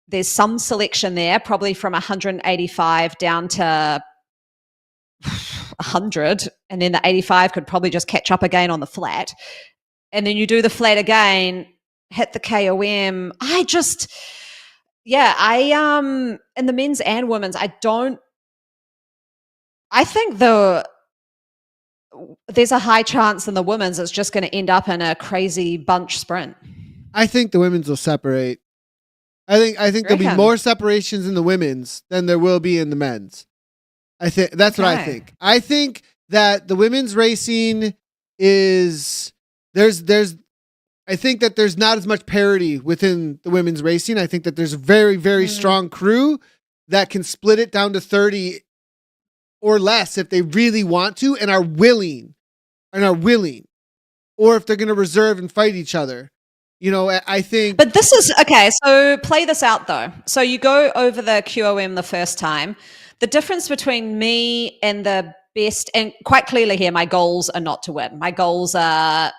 There's some selection there, probably from 185 down to 100. And then the 85 could probably just catch up again on the flat. And then you do the flat again, hit the KOM. In the men's and women's, I think there's a high chance in the women's it's just going to end up in a crazy bunch sprint. I think the women's will separate. I think there'll be more separations in the women's than there will be in the men's. I think that's what I think. I think that the women's racing is I think that there's not as much parity within the women's racing. I think that there's a very, very strong crew that can split it down to 30 or less if they really want to and are willing. Or if they're going to reserve and fight each other. I think. But this is okay. So play this out though. So you go over the QOM the first time. The difference between me and the best, and quite clearly here, my goals are not to win. My goals are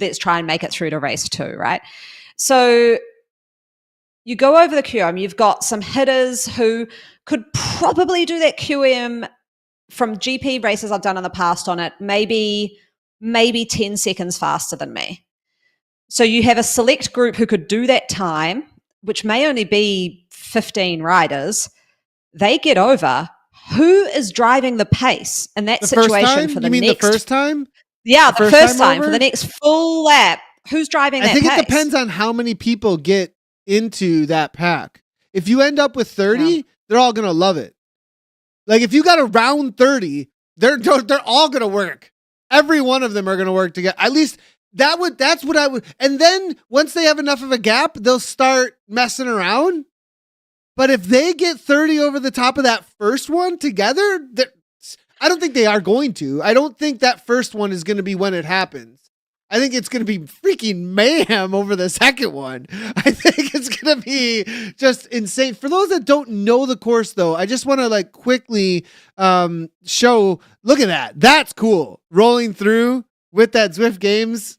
let's try and make it through to race 2, right? So you go over the QM. You've got some hitters who could probably do that QM from GP races I've done in the past on it, maybe 10 seconds faster than me. So you have a select group who could do that time, which may only be 15 riders. They get over. Who is driving the pace in that situation for the next? The first time? Yeah, the first time for the next full lap. Who's driving that pace? I think it depends on how many people get into that pack. If you end up with 30, they're all going to love it. Like if you got around 30, they're all going to work. Every one of them are going to work together. At least that's what I would. And then once they have enough of a gap, they'll start messing around. But if they get 30 over the top of that first one together, I don't think they are going to. I don't think that first one is going to be when it happens. I think it's going to be freaking mayhem over the second one. I think it's going to be just insane. For those that don't know the course, though, I just want to quickly show. Look at that. That's cool. Rolling through with that Zwift Games.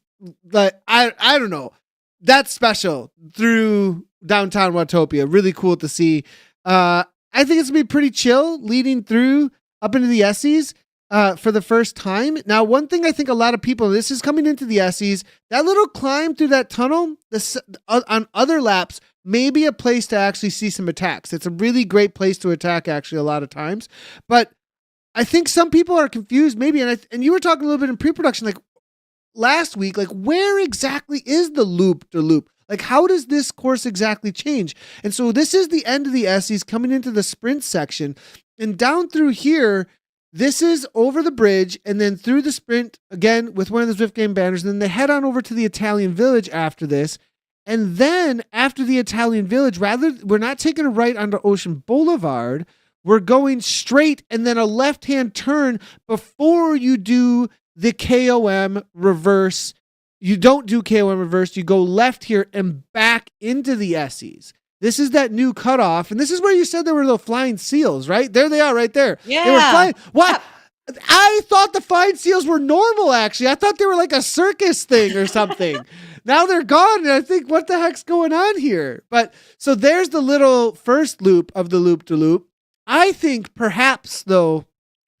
I don't know. That's special through downtown Watopia. Really cool to see. I think it's going to be pretty chill leading through up into the Essies. For the first time. Now, one thing I think a lot of people, this is coming into the Essies, that little climb through that tunnel on other laps may be a place to actually see some attacks. It's a really great place to attack actually a lot of times. But I think some people are confused maybe, and you were talking a little bit in pre-production, last week, where exactly is the loop-de-loop? How does this course exactly change? And so this is the end of the Essies coming into the sprint section. And down through here, This is over the bridge and then through the sprint again with one of the Zwift game banners. And then they head on over to the Italian village after this. And then after the Italian village, we're not taking a right onto Ocean Boulevard. We're going straight and then a left-hand turn before you do the KOM reverse. You don't do KOM reverse. You go left here and back into the Essies. This is that new cutoff. And this is where you said there were the flying seals, right? There they are right there. Yeah. They were flying. What? I thought the flying seals were normal, actually. I thought they were like a circus thing or something. Now they're gone. And I think, what the heck's going on here? But so there's the little first loop of the loop-to-loop. I think perhaps, though,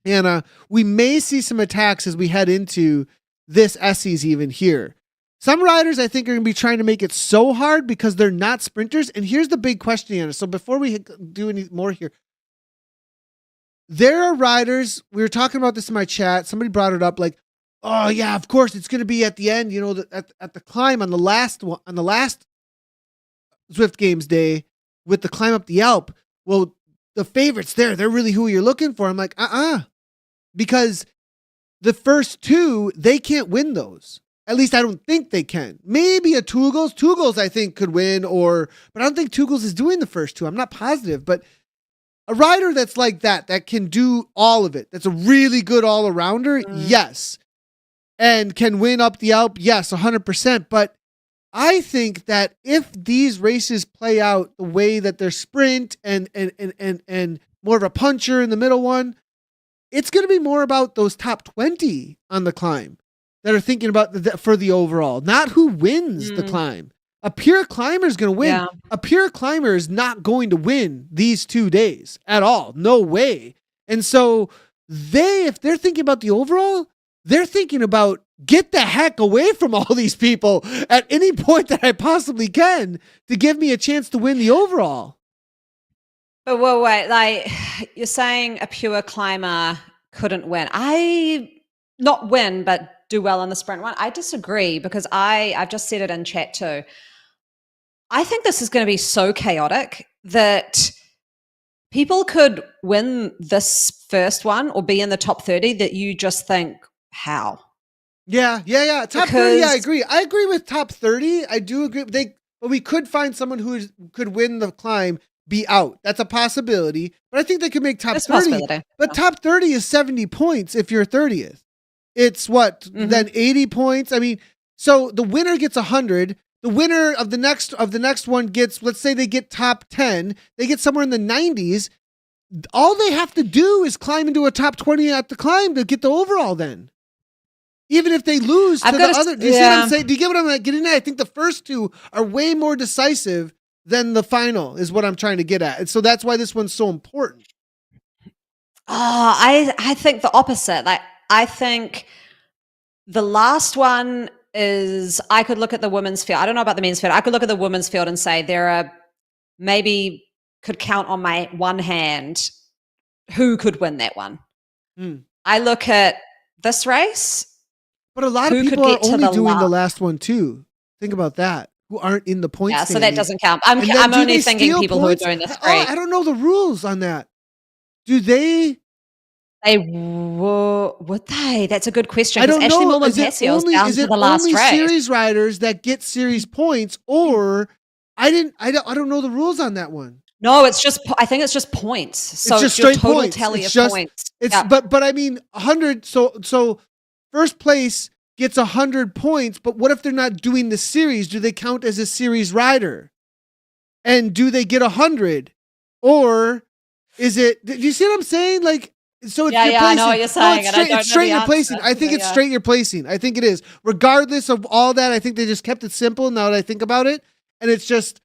Anna, we may see some attacks as we head into this Essies even here. Some riders, I think, are going to be trying to make it so hard because they're not sprinters. And here's the big question, Anna. So before we do any more here, there are riders, we were talking about this in my chat, somebody brought it up like, oh yeah, of course it's going to be at the end, you know, at the climb on the last Zwift Games day with the climb up the Alp. Well, the favorites they're really who you're looking for. I'm like, because the first two, they can't win those. At least I don't think they can. Maybe a Tugels I think could win, but I don't think Tugels is doing the first two. I'm not positive, but a rider that's like that can do all of it, that's a really good all-arounder, yes. And can win up the Alp, yes, 100%. But I think that if these races play out the way that they're sprint and more of a puncher in the middle one, it's going to be more about those top 20 on the climb that are thinking about for the overall, not who wins the climb. A pure climber is going to win. Yeah. A pure climber is not going to win these 2 days at all. No way. And so if they're thinking about the overall, they're thinking about get the heck away from all these people at any point that I possibly can to give me a chance to win the overall. But well, wait, like you're saying a pure climber couldn't win. Not win, but do well in the sprint one. I disagree because I've just said it in chat too. I think this is going to be so chaotic that people could win this first one or be in the top 30 that you just think, how? Yeah. Top 30, I agree. I agree with top 30. I do agree. But we could find someone who could win the climb, be out. That's a possibility. But I think they could make top 30. But top 30 is 70 points if you're 30th. It's then 80 points. I mean, so the winner gets 100. The winner of the next one gets, let's say they get top 10. They get somewhere in the 90s. All they have to do is climb into a top 20 at the climb to get the overall then. Even if they lose to the other. Do you see what I'm saying? Do you get what I'm getting at? I think the first two are way more decisive than the final is what I'm trying to get at. And so that's why this one's so important. Oh, I think the opposite. Like, I think the last one is, I could look at the women's field. I don't know about the men's field. I could look at the women's field and say there are maybe could count on my one hand who could win that one. I look at this race. But a lot of people are only doing the last one too. Think about that. Who aren't in the points. Yeah, so that doesn't count. I'm only thinking people points? Who are doing this straight. I don't know the rules on that. Do they? Would they? That's a good question. I don't know. Down to the last race. Is it only series riders that get series points, or I don't know the rules on that one. No, it's just. I think it's just points. So it's just your straight total points. tally it's of just, points. It's but I mean 100. So first place gets 100 points. But what if they're not doing the series? Do they count as a series rider? And do they get 100? Or is it? Do you see what I'm saying? Like. So it's your placing. I know what you're saying. No, it's straight your placing. I think it's straight your placing. I think it is. Regardless of all that, I think they just kept it simple now that I think about it. And it's just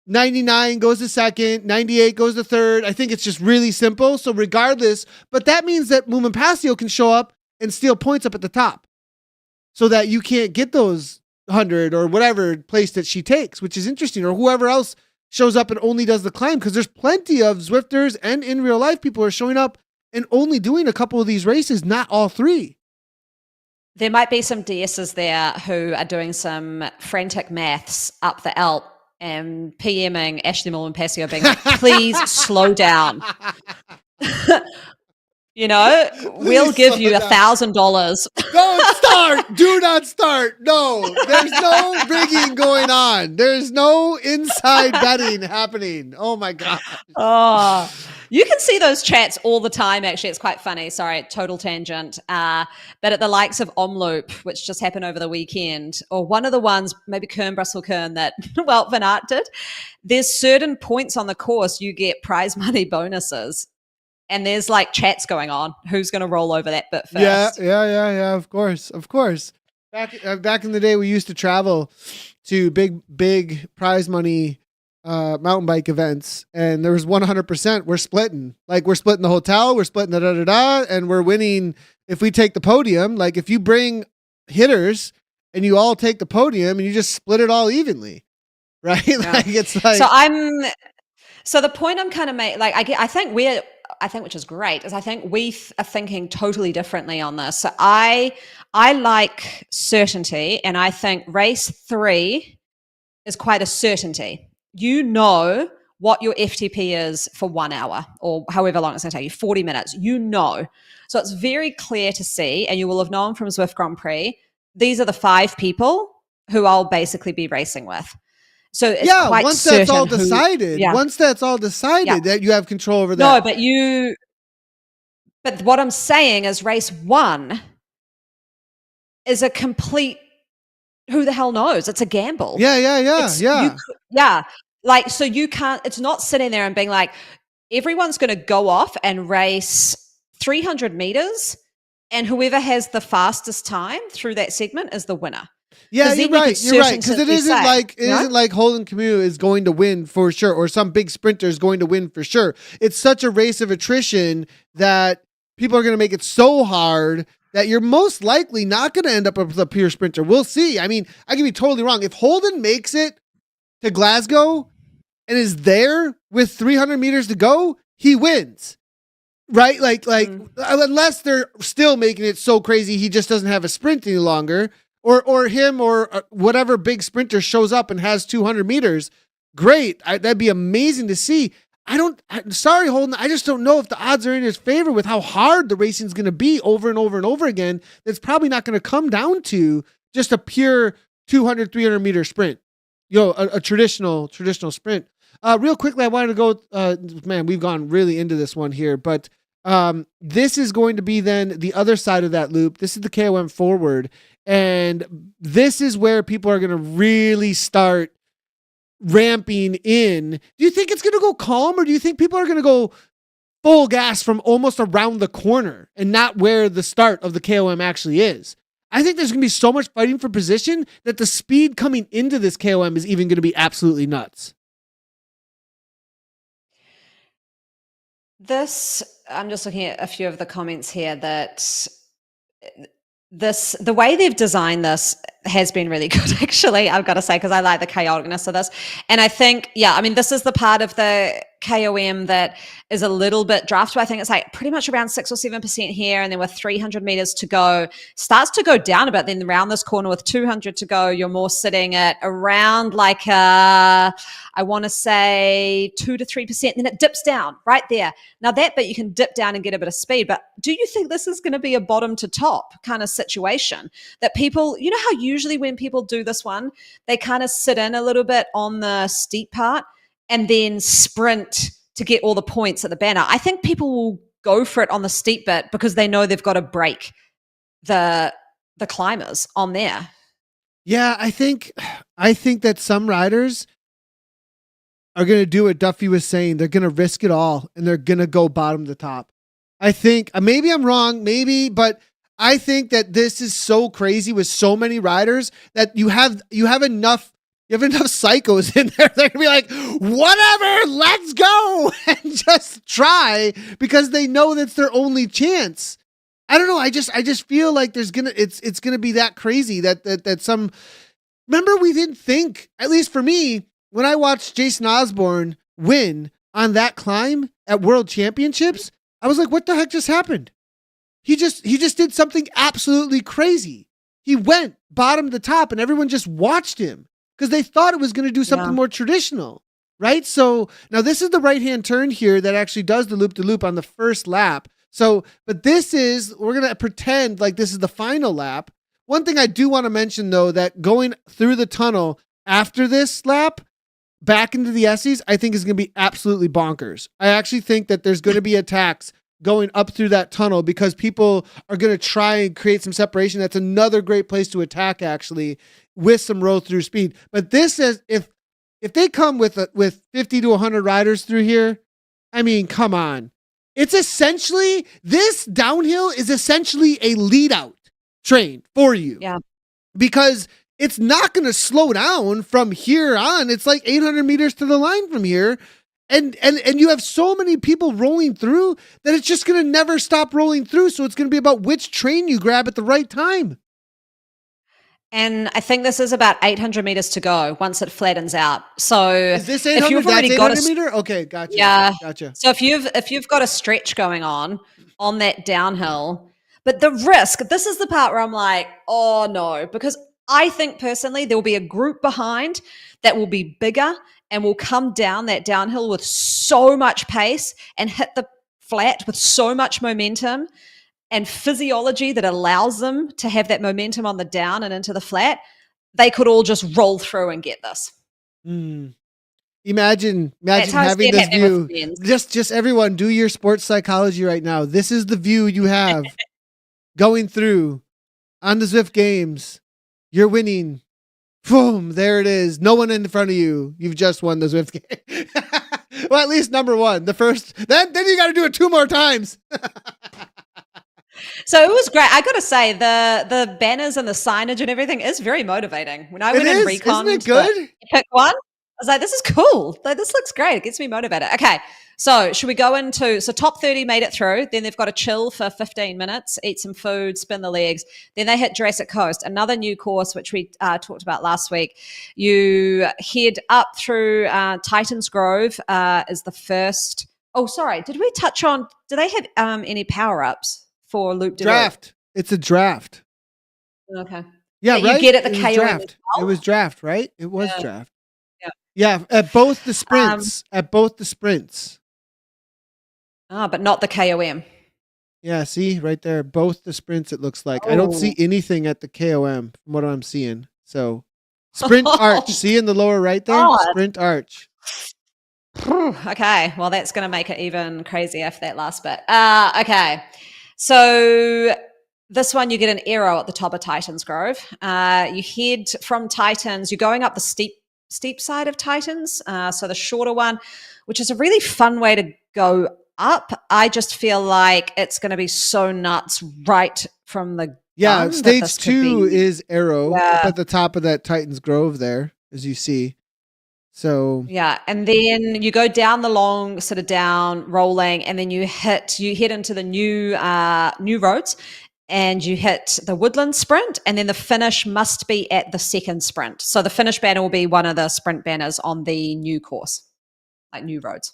99 goes to second, 98 goes to third. I think it's just really simple. So regardless, but that means that Moomin Passio can show up and steal points up at the top so that you can't get those 100 or whatever place that she takes, which is interesting, or whoever else shows up and only does the climb, because there's plenty of Zwifters and in real life people are showing up and only doing a couple of these races, not all three. There might be some DSs there who are doing some frantic maths up the Alp and PMing Ashley Mullen Passio being like, please slow down. we'll give you $1,000. Don't start. Do not start. No, there's no rigging going on. There's no inside betting happening. Oh my God. Oh, you can see those chats all the time. Actually, it's quite funny. Sorry, total tangent. But at the likes of Omloop, which just happened over the weekend, or one of the ones, maybe Kern, Brussels Kern, that Van Aert did, there's certain points on the course you get prize money bonuses. And there's like chats going on. Who's going to roll over that bit first? Yeah. Of course. Back in the day, we used to travel to big prize money mountain bike events, and there was 100%. We're splitting the hotel, we're splitting and we're winning if we take the podium. Like if you bring hitters and you all take the podium and you just split it all evenly, right? Yeah. Like it's like so the point I'm kind of making, like I think which is great, is I think we are thinking totally differently on this. So I like certainty, and I think race 3 is quite a certainty. You know what your FTP is for 1 hour or however long it's going to take you, 40 minutes, So it's very clear to see, and you will have known from Zwift Grand Prix, these are the 5 people who I'll basically be racing with. So it's quite once certain that's all decided, that you have control over that. No, but what I'm saying is race 1 is a complete, who the hell knows? It's a gamble. Yeah. Like, so you can't, it's not sitting there and being like, everyone's going to go off and race 300 meters and whoever has the fastest time through that segment is the winner. Yeah, you're right. Because it isn't like Holden Camus is going to win for sure, or some big sprinter is going to win for sure. It's such a race of attrition that people are going to make it so hard that you're most likely not going to end up with a pure sprinter. We'll see. I mean, I can be totally wrong. If Holden makes it to Glasgow and is there with 300 meters to go, he wins. Right? Unless they're still making it so crazy he just doesn't have a sprint any longer. Or him or whatever big sprinter shows up and has 200 meters. Great. That'd be amazing to see. Sorry, Holden. I just don't know if the odds are in his favor with how hard the racing is going to be over and over and over again. That's probably not going to come down to just a pure 200, 300 meter sprint. A traditional sprint. Real quickly, I wanted to go, man, we've gone really into this one here, but this is going to be then the other side of that loop. This is the KOM forward. And this is where people are going to really start ramping in. Do you think it's going to go calm, or do you think people are going to go full gas from almost around the corner and not where the start of the KOM actually is? I think there's going to be so much fighting for position that the speed coming into this KOM is even going to be absolutely nuts. I'm just looking at a few of the comments here that the way they've designed this has been really good, actually, I've got to say, because I like the chaoticness of this. And I think, this is the part of the KOM that is a little bit drafted. I think it's like pretty much around 6 or 7% here. And then with 300 meters to go, starts to go down a bit. Then around this corner with 200 to go, you're more sitting at around like, I want to say 2 to 3%. Then it dips down right there. Now that bit you can dip down and get a bit of speed. But do you think this is going to be a bottom to top kind of situation that people, you know how usually when people do this one, they kind of sit in a little bit on the steep part and then sprint to get all the points at the banner. I think people will go for it on the steep bit because they know they've got to break the climbers on there. Yeah, I think that some riders are going to do what Duffy was saying. They're going to risk it all and they're going to go bottom to top. I think maybe I'm wrong, but I think that this is so crazy with so many riders that you have enough psychos in there. They're gonna be like, whatever, let's go and just try because they know that's their only chance. I don't know. I just feel like it's gonna be that crazy that some. Remember, we didn't think, at least for me, when I watched Jason Osborne win on that climb at World Championships, I was like, what the heck just happened? He just did something absolutely crazy. He went bottom to top and everyone just watched him because they thought it was going to do something more traditional, right? So now this is the right-hand turn here that actually does the loop-to-loop on the first lap. So, but we're going to pretend like this is the final lap. One thing I do want to mention though, that going through the tunnel after this lap back into the Essies, I think is going to be absolutely bonkers. I actually think that there's going to be attacks going up through that tunnel because people are going to try and create some separation. That's another great place to attack actually with some roll through speed. But this is, if they come with 50 to 100 riders through here, I mean, come on. It's essentially, this downhill is essentially a lead out train for you. Yeah. Because it's not going to slow down from here on. It's like 800 meters to the line from here. And you have so many people rolling through that it's just going to never stop rolling through. So it's going to be about which train you grab at the right time. And I think this is about 800 meters to go once it flattens out. So is this 800? That's 800 meter? Okay, gotcha. Yeah. Gotcha. So if you've got a stretch going on that downhill, but the risk, this is the part where I'm like, oh no, because I think personally there will be a group behind that will be bigger and will come down that downhill with so much pace and hit the flat with so much momentum and physiology that allows them to have that momentum on the down and into the flat. They could all just roll through and get this. Imagine having this view. Just everyone do your sports psychology right now. This is the view you have going through on the Zwift games. You're winning. Boom, there it is. No one in front of you. You've just won the Zwift game. Well, at least number one. The first. Then you got to do it 2 more times. So it was great. I got to say, the banners and the signage and everything is very motivating. When I went in recon, isn't it good? Pick one. I was like, this is cool. Like, this looks great. It gets me motivated. Okay, so should we go into, top 30 made it through. Then they've got to chill for 15 minutes, eat some food, spin the legs. Then they hit Jurassic Coast, another new course, which we talked about last week. You head up through Titans Grove is the first. Oh, sorry. Did we touch on, do they have any power-ups for Loop de Draft. It's a draft. Okay. Yeah, that right? You get at the KOM. draft. It was draft, right? It was Yeah. draft. Yeah. Yeah, at both the sprints. But not the KOM. Yeah, see right there, both the sprints. It looks like I don't see anything at the KOM from what I'm seeing. So, sprint arch. See in the lower right there, sprint arch. Okay, well that's going to make it even crazier for that last bit. Okay, so this one you get an arrow at the top of Titans Grove. You head from Titans. You're going up the steep side of Titans, so the shorter one, which is a really fun way to go up. I just feel like it's going to be so nuts right from the gun stage 2 is arrow up at the top of that Titans Grove there, as you see. So yeah, and then you go down the long sort of down rolling, and then you head into the new roads, and you hit the woodland sprint, and then the finish must be at the second sprint. So the finish banner will be one of the sprint banners on the new course, like new roads.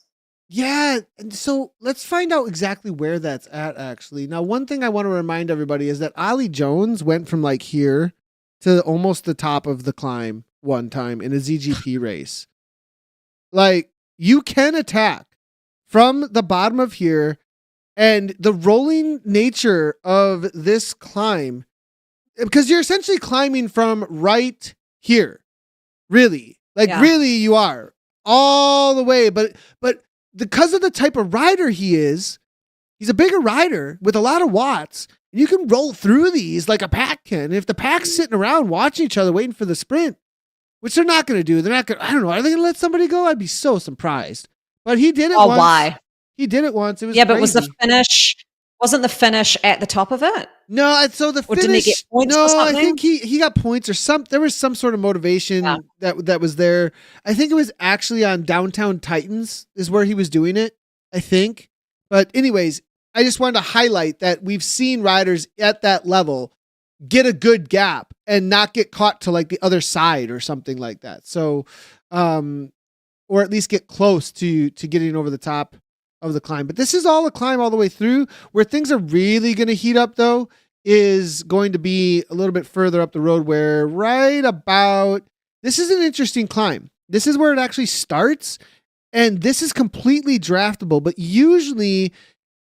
Yeah, and so let's find out exactly where that's at, actually. Now, one thing I want to remind everybody is that Ollie Jones went from like here to almost the top of the climb one time in a ZGP race. Like, you can attack from the bottom of here, and the rolling nature of this climb, because you're essentially climbing from right here, really. Like, really, you are all the way, but because of the type of rider he is, he's a bigger rider with a lot of watts. You can roll through these like a pack can. If the pack's sitting around watching each other, waiting for the sprint, which they're not going to do. They're not going to, I don't know. Are they going to let somebody go? I'd be so surprised. But he did it once. Why? He did it once. It was but wasn't the finish at the top of it? No, so the finish. Didn't he get points or something? I think he got points or there was some sort of motivation that was there. I think it was actually on Downtown Titans is where he was doing it, I think. But anyways, I just wanted to highlight that we've seen riders at that level get a good gap and not get caught to like the other side or something like that. So, or at least get close to getting over the top of the climb. But this is all a climb all the way through. Where things are really going to heat up, though, is going to be a little bit further up the road where this is an interesting climb. This is where it actually starts, and this is completely draftable. But usually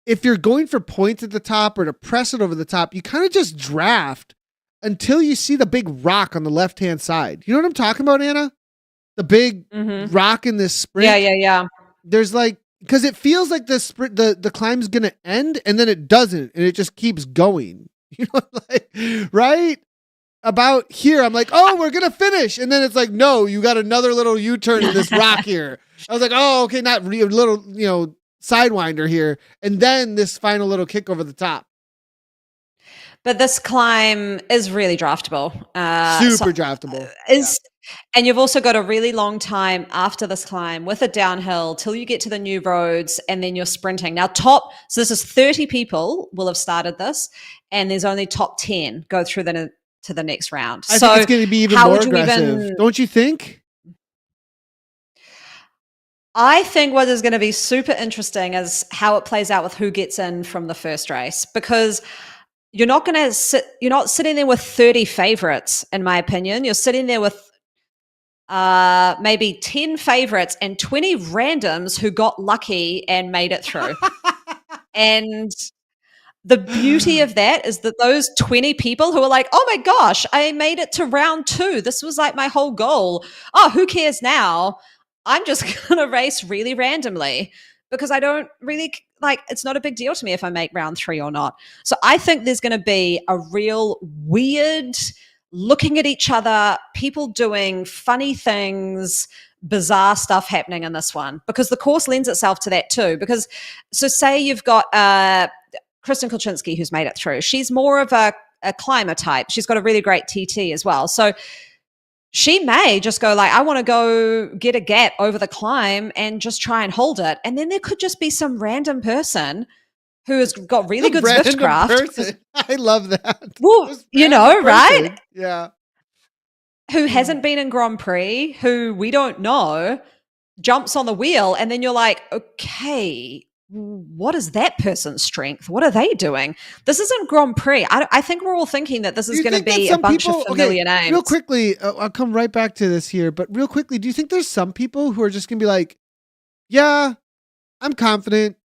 if you're going for points at the top or to press it over the top, you kind of just draft until you see the big rock on the left-hand side. You know what I'm talking about, Anna? The big rock in this sprint. Yeah. There's like, because it feels like the sprint, the climb's going to end, and then it doesn't, and it just keeps going. You know, like, right? About here, I'm like, oh, we're going to finish. And then it's like, no, you got another little U-turn in this rock here. I was like, oh, okay, not a little, sidewinder here. And then this final little kick over the top. But this climb is really draftable. Super draftable. And you've also got a really long time after this climb with a downhill till you get to the new roads, and then you're sprinting. Now, so this is 30 people will have started this, and there's only top 10 go through to the next round. I think it's going to be even more aggressive. Don't you think? I think what is going to be super interesting is how it plays out with who gets in from the first race, because you're not sitting there with 30 favorites, in my opinion. You're sitting there with maybe 10 favorites and 20 randoms who got lucky and made it through. And the beauty of that is that those 20 people who are like, oh my gosh, I made it to round 2. This was like my whole goal. Oh, who cares now? I'm just going to race really randomly because I don't really it's not a big deal to me if I make round 3 or not. So I think there's going to be a real weird looking at each other, people doing funny things, bizarre stuff happening in this one, because the course lends itself to that too. Because so say you've got Kristen Kulczynski who's made it through. She's more of a climber type. She's got a really great TT as well. So she may just go like, I want to go get a gap over the climb and just try and hold it. And then there could just be some random person who has got really good Zwift craft. I love that. Well, right? Yeah. Who hasn't been in Grand Prix, who we don't know, jumps on the wheel, and then you're like, okay, what is that person's strength? What are they doing? This isn't Grand Prix. I think we're all thinking that this is going to be a bunch of familiar names. Real quickly, I'll come right back to this here, but real quickly, do you think there's some people who are just going to be like, yeah, I'm confident.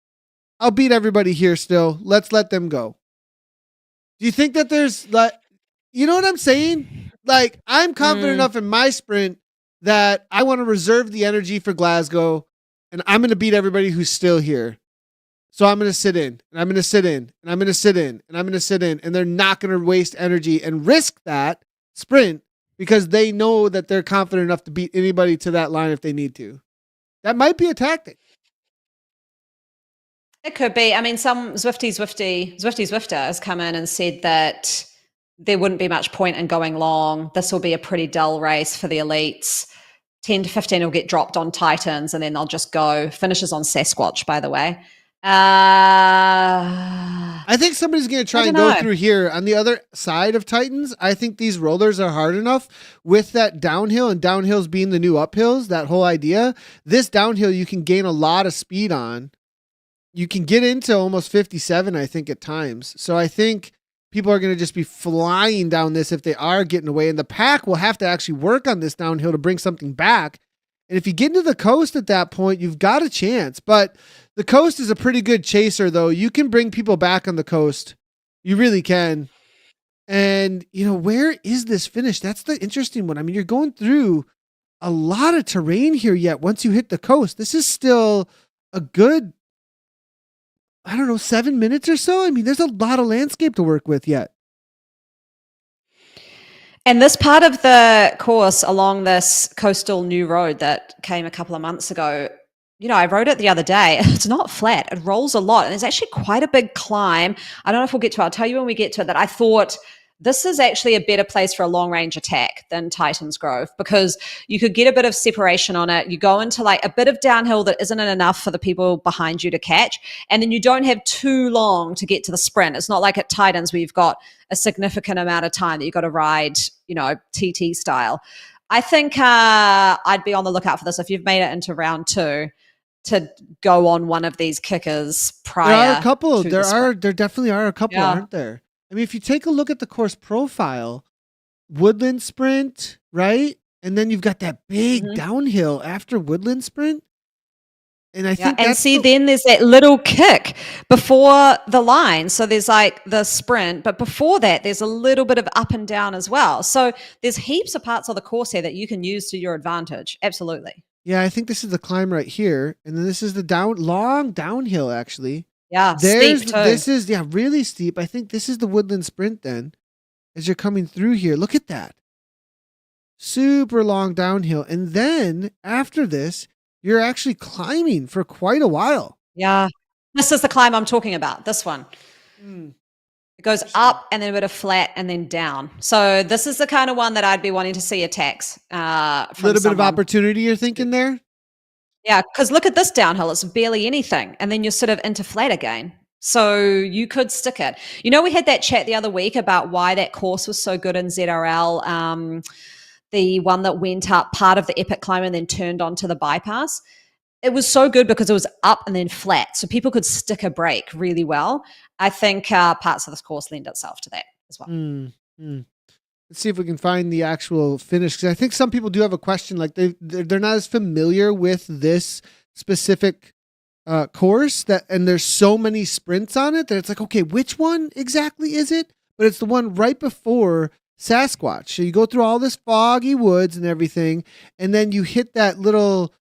I'll beat everybody here still. Let's let them go. Do you think that there's like, you know what I'm saying? Like, I'm confident enough in my sprint that I want to reserve the energy for Glasgow, and I'm going to beat everybody who's still here. So I'm going to sit in, and I'm going to sit in, and I'm going to sit in, and I'm going to sit in, and they're not going to waste energy and risk that sprint because they know that they're confident enough to beat anybody to that line if they need to. That might be a tactic. It could be. I mean, some Zwifter has come in and said that there wouldn't be much point in going long. This will be a pretty dull race for the elites. 10 to 15 will get dropped on Titans, and then they'll just go. Finishes on Sasquatch, by the way. I think somebody's going to try and go through here. On the other side of Titans, I think these rollers are hard enough with that downhill, and downhills being the new uphills, that whole idea. This downhill you can gain a lot of speed on. You can get into almost 57, I think, at times. So I think people are going to just be flying down this if they are getting away. And the pack will have to actually work on this downhill to bring something back. And if you get into the coast at that point, you've got a chance. But the coast is a pretty good chaser, though. You can bring people back on the coast. You really can. And, where is this finish? That's the interesting one. I mean, you're going through a lot of terrain here yet once you hit the coast. This is still a good, 7 minutes or so. I mean, there's a lot of landscape to work with yet. And this part of the course along this coastal new road that came a couple of months ago, I rode it the other day. It's not flat. It rolls a lot. And it's actually quite a big climb. I don't know if we'll get to it. I'll tell you when we get to it that I thought this is actually a better place for a long range attack than Titans Grove, because you could get a bit of separation on it. You go into like a bit of downhill that isn't enough for the people behind you to catch. And then you don't have too long to get to the sprint. It's not like at Titans where you've got a significant amount of time that you've got to ride, TT style. I think I'd be on the lookout for this if you've made it into round 2 to go on one of these kickers prior. There are a couple. There definitely are a couple, aren't there? I mean, if you take a look at the course profile, Woodland Sprint, right? And then you've got that big downhill after Woodland Sprint. And I Yeah, think and that's see, then there's that little kick before the line. So there's like the sprint, but before that, there's a little bit of up and down as well. So there's heaps of parts of the course here that you can use to your advantage. Absolutely. yeah, I think this is the climb right here, and then this is the long downhill actually. Yeah, There's steep too. this is really steep. I think this is the woodland sprint then as you're coming through here. Look at that. Super long downhill. And then after this, you're actually climbing for quite a while. Yeah. This is the climb I'm talking about, this one. It goes up and then a bit of flat and then down. So this is the kind of one that I'd be wanting to see attacks. A little bit of opportunity you're thinking there? Yeah, because look at this downhill. It's barely anything. And then you're sort of into flat again. So you could stick it. You know, we had that chat the other week about why that course was so good in ZRL, the one that went up part of the epic climb and then turned onto the bypass. It was so good because it was up and then flat. So people could stick a break really well. I think parts of this course lend itself to that as well. Let's see if we can find the actual finish, because I think some people do have a question, like they're not as familiar with this specific course, and there's so many sprints on it that it's like, okay, which one exactly is it? But it's the one right before Sasquatch. So you go through all this foggy woods and everything, and then you hit that little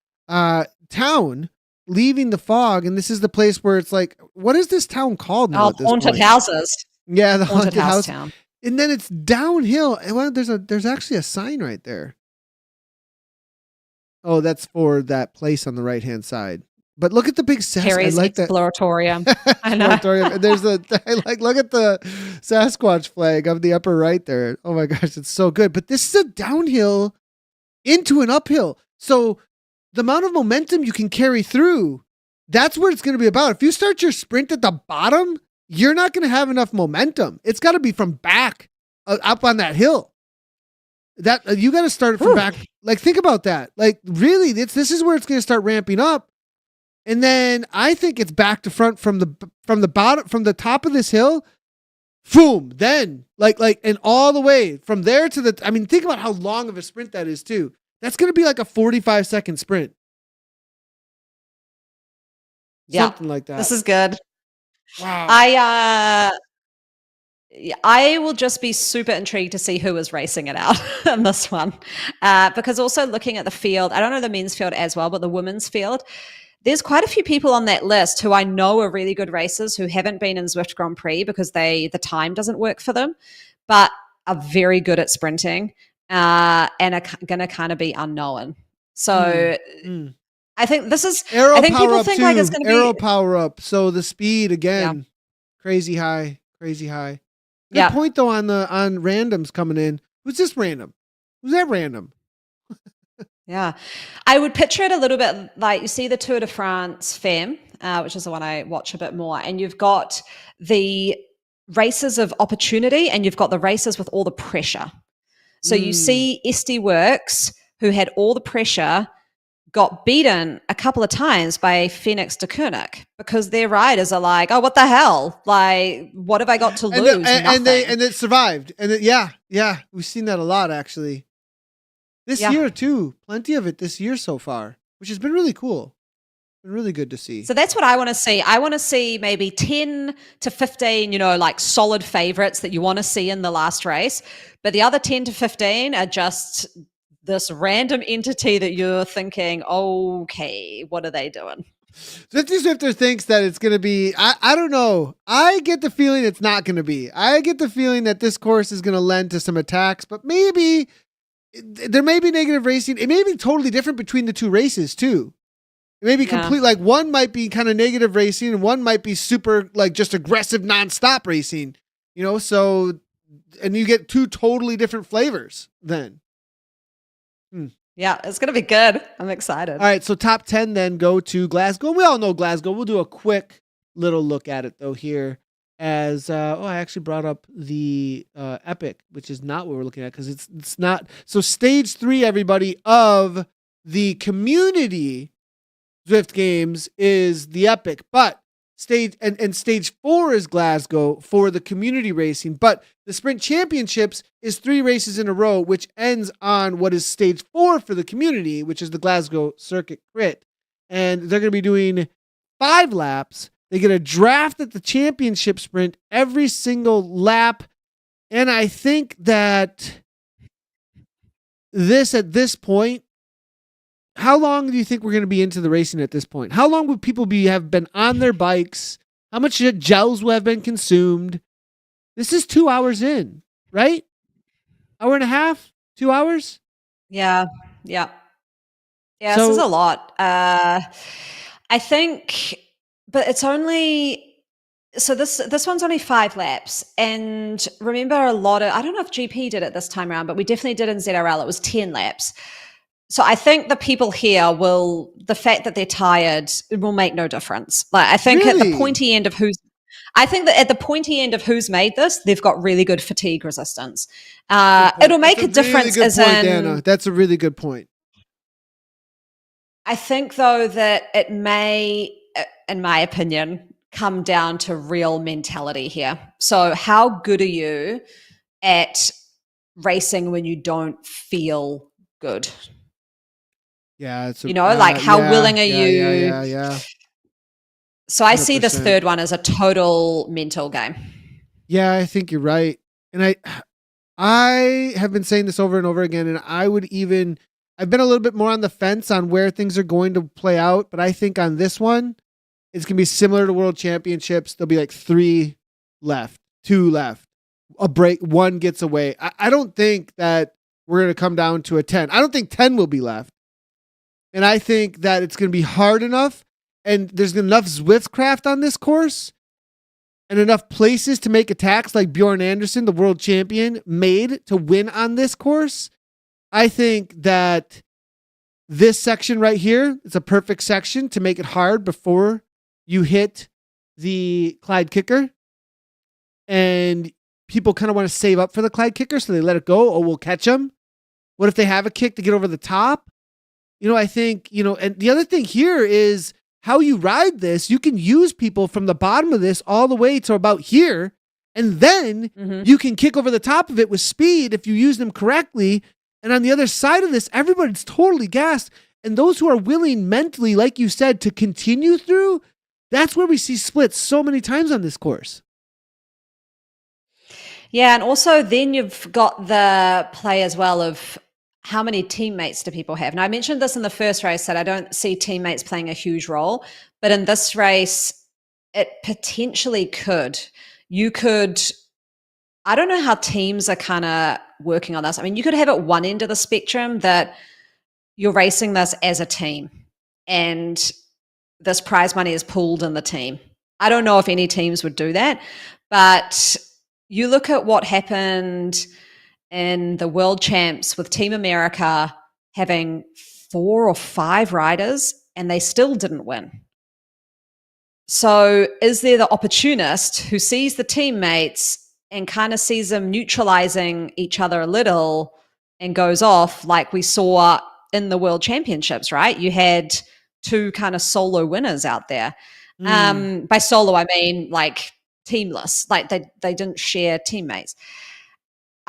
town leaving the fog, and this is the place where it's like, what is this town called now? Haunted houses. Yeah, the haunted house town. And then it's downhill. And well, there's actually a sign right there. Oh, that's for that place on the right hand side. But look at the big Harry's I like Exploratorium. that. I know. There's look at the Sasquatch flag on the upper right there. Oh my gosh, it's so good. But this is a downhill into an uphill. So the amount of momentum you can carry through, that's where it's going to be about. If you start your sprint at the bottom, you're not going to have enough momentum. It's got to be from back up on that hill. That you got to start it from back. Like, think about that. Like, really, this is where it's going to start ramping up. And then I think it's back to front from the bottom, from the top of this hill. Boom. Then like, and all the way from there to the, I mean, think about how long of a sprint that is too. That's going to be like a 45-second sprint. Yeah. Something like that. This is good. Wow. I will just be super intrigued to see who is racing it out in this one. Because also looking at the field, I don't know the men's field as well, but the women's field, there's quite a few people on that list who I know are really good racers who haven't been in Zwift Grand Prix because the time doesn't work for them, but are very good at sprinting and are going to kind of be unknown. So I think this is, I think people think like it's going to be arrow power up. So the speed again, crazy high. Good point though on randoms coming in. Who's this random? Who's that random? Yeah. I would picture it a little bit like you see the Tour de France Femme, which is the one I watch a bit more. And you've got the races of opportunity and you've got the races with all the pressure. So you see SD Works, who had all the pressure, got beaten a couple of times by Phoenix de Koenig because their riders are like, oh, what the hell? Like, what have I got to lose? And it survived. And we've seen that a lot actually. This year too, plenty of it this year so far, which has been really cool. Been really good to see. So that's what I want to see. I want to see maybe 10 to 15, like solid favorites that you want to see in the last race. But the other 10 to 15 are just this random entity that you're thinking, okay, what are they doing? Swifty Swifter thinks that it's going to be, I don't know. I get the feeling it's not going to be. I get the feeling that this course is going to lend to some attacks, but maybe there may be negative racing. It may be totally different between the two races too. It may be complete, like one might be kind of negative racing and one might be super like just aggressive nonstop racing, so, and you get two totally different flavors then. Yeah, it's going to be good. I'm excited. All right, so top 10 then go to Glasgow. We all know Glasgow. We'll do a quick little look at it though here as, I actually brought up the Epic, which is not what we're looking at because it's not. So stage 3, everybody, of the community Zwift games is the Epic, but stage 4 is Glasgow for the community racing, but the Sprint Championships is 3 races in a row, which ends on what is stage 4 for the community, which is the Glasgow Circuit Crit. and they're going to be doing 5 laps. They get a draft at the championship sprint every single lap. And I think that at this point, how long do you think we're going to be into the racing at this point? How long would people have been on their bikes? How much gels will have been consumed? This is 2 hours in, right? Hour and a half? 2 hours? Yeah. This So- is a lot. I think, but it's only so this one's only 5 laps, and remember I don't know if GP did it this time around, but we definitely did in ZRL. It was 10 laps. So I think the people here the fact that they're tired, it will make no difference. Like I think at Really? the pointy end of who's made this, they've got really good fatigue resistance. It'll make a difference That's a really good point, Dana. That's a really good point. I think, though, that it may, in my opinion, come down to real mentality here. So how good are you at racing when you don't feel good? Yeah, it's how willing are you? Yeah. So I see this 100%. third one as a total mental game. Yeah, I think you're right. And I have been saying this over and over again, and I've been a little bit more on the fence on where things are going to play out, but I think on this one, it's going to be similar to World Championships. There'll be like 3 left, 2 left, a break, 1 gets away. I don't think that we're going to come down to a 10. I don't think 10 will be left. And I think that it's going to be hard enough, and there's enough Zwiftcraft on this course and enough places to make attacks like Bjorn Anderson, the world champion, made to win on this course. I think that this section right here is a perfect section to make it hard before you hit the Clyde Kickr. And people kind of want to save up for the Clyde Kickr, so they let it go. Oh, we'll catch them. What if they have a kick to get over the top? I think, and the other thing here is how you ride this. You can use people from the bottom of this all the way to about here, and then you can kick over the top of it with speed if you use them correctly. And on the other side of this, everybody's totally gassed. And those who are willing mentally, like you said, to continue through, that's where we see splits so many times on this course. Yeah, and also then you've got the play as well of how many teammates do people have? Now, I mentioned this in the first race that I don't see teammates playing a huge role, but in this race, it potentially could. I don't know how teams are kind of working on this. I mean, you could have at one end of the spectrum that you're racing this as a team and this prize money is pooled in the team. I don't know if any teams would do that, but you look at what happened in the World Champs with Team America having 4 or 5 riders and they still didn't win. So is there the opportunist who sees the teammates and kind of sees them neutralizing each other a little and goes off like we saw in the World Championships, right? You had 2 kind of solo winners out there. By solo, I mean like teamless, like they didn't share teammates.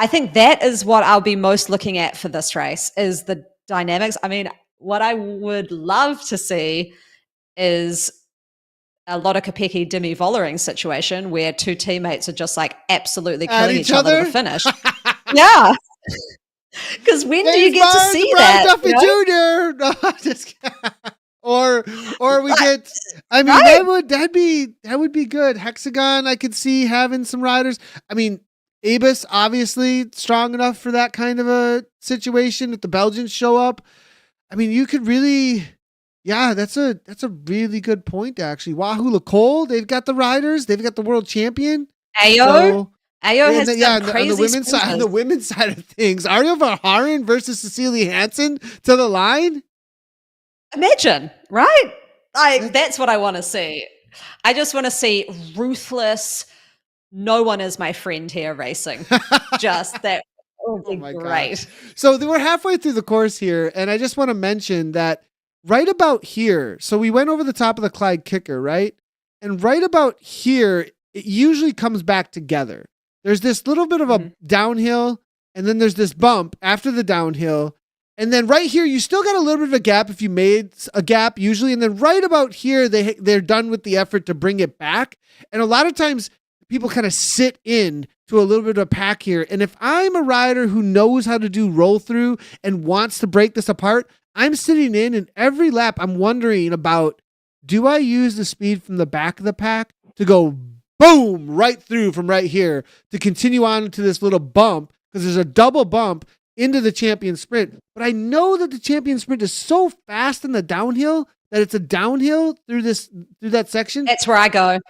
I think that is what I'll be most looking at for this race is the dynamics. I mean, what I would love to see is a Lotte Kopecky Demi Vollering situation where 2 teammates are just like absolutely killing each other to finish. Yeah. Because when do you get to see that? Duffy Jr. No, just or we get. I mean, Right. that would be good. Hexagon, I could see having some riders. I mean, Abus obviously strong enough for that kind of a situation if the Belgians show up. I mean, you could really. Yeah, that's a really good point, actually. Wahoo Lecole, they've got the riders. They've got the world champion. Ayo has on the women's side of things. Ariel Verhaeren versus Cecilia Hansen to the line. Imagine, right? That's what I want to see. I just want to see ruthless, no one is my friend here racing. Just that would be great. Gosh. So we're halfway through the course here, and I just want to mention that right about here, so we went over the top of the Clyde Kickr, right? And right about here, it usually comes back together. There's this little bit of a downhill, and then there's this bump after the downhill, And then right here, you still got a little bit of a gap if you made a gap usually. And then right about here, they're done with the effort to bring it back. And a lot of times people kind of sit in to a little bit of a pack here. And if I'm a rider who knows how to do roll through and wants to break this apart, I'm sitting in and every lap I'm wondering about, do I use the speed from the back of the pack to go boom right through from right here to continue on to this little bump? Because there's a double bump into the champion sprint. But I know that the champion sprint is so fast in the downhill that it's a downhill through that section. That's where I go.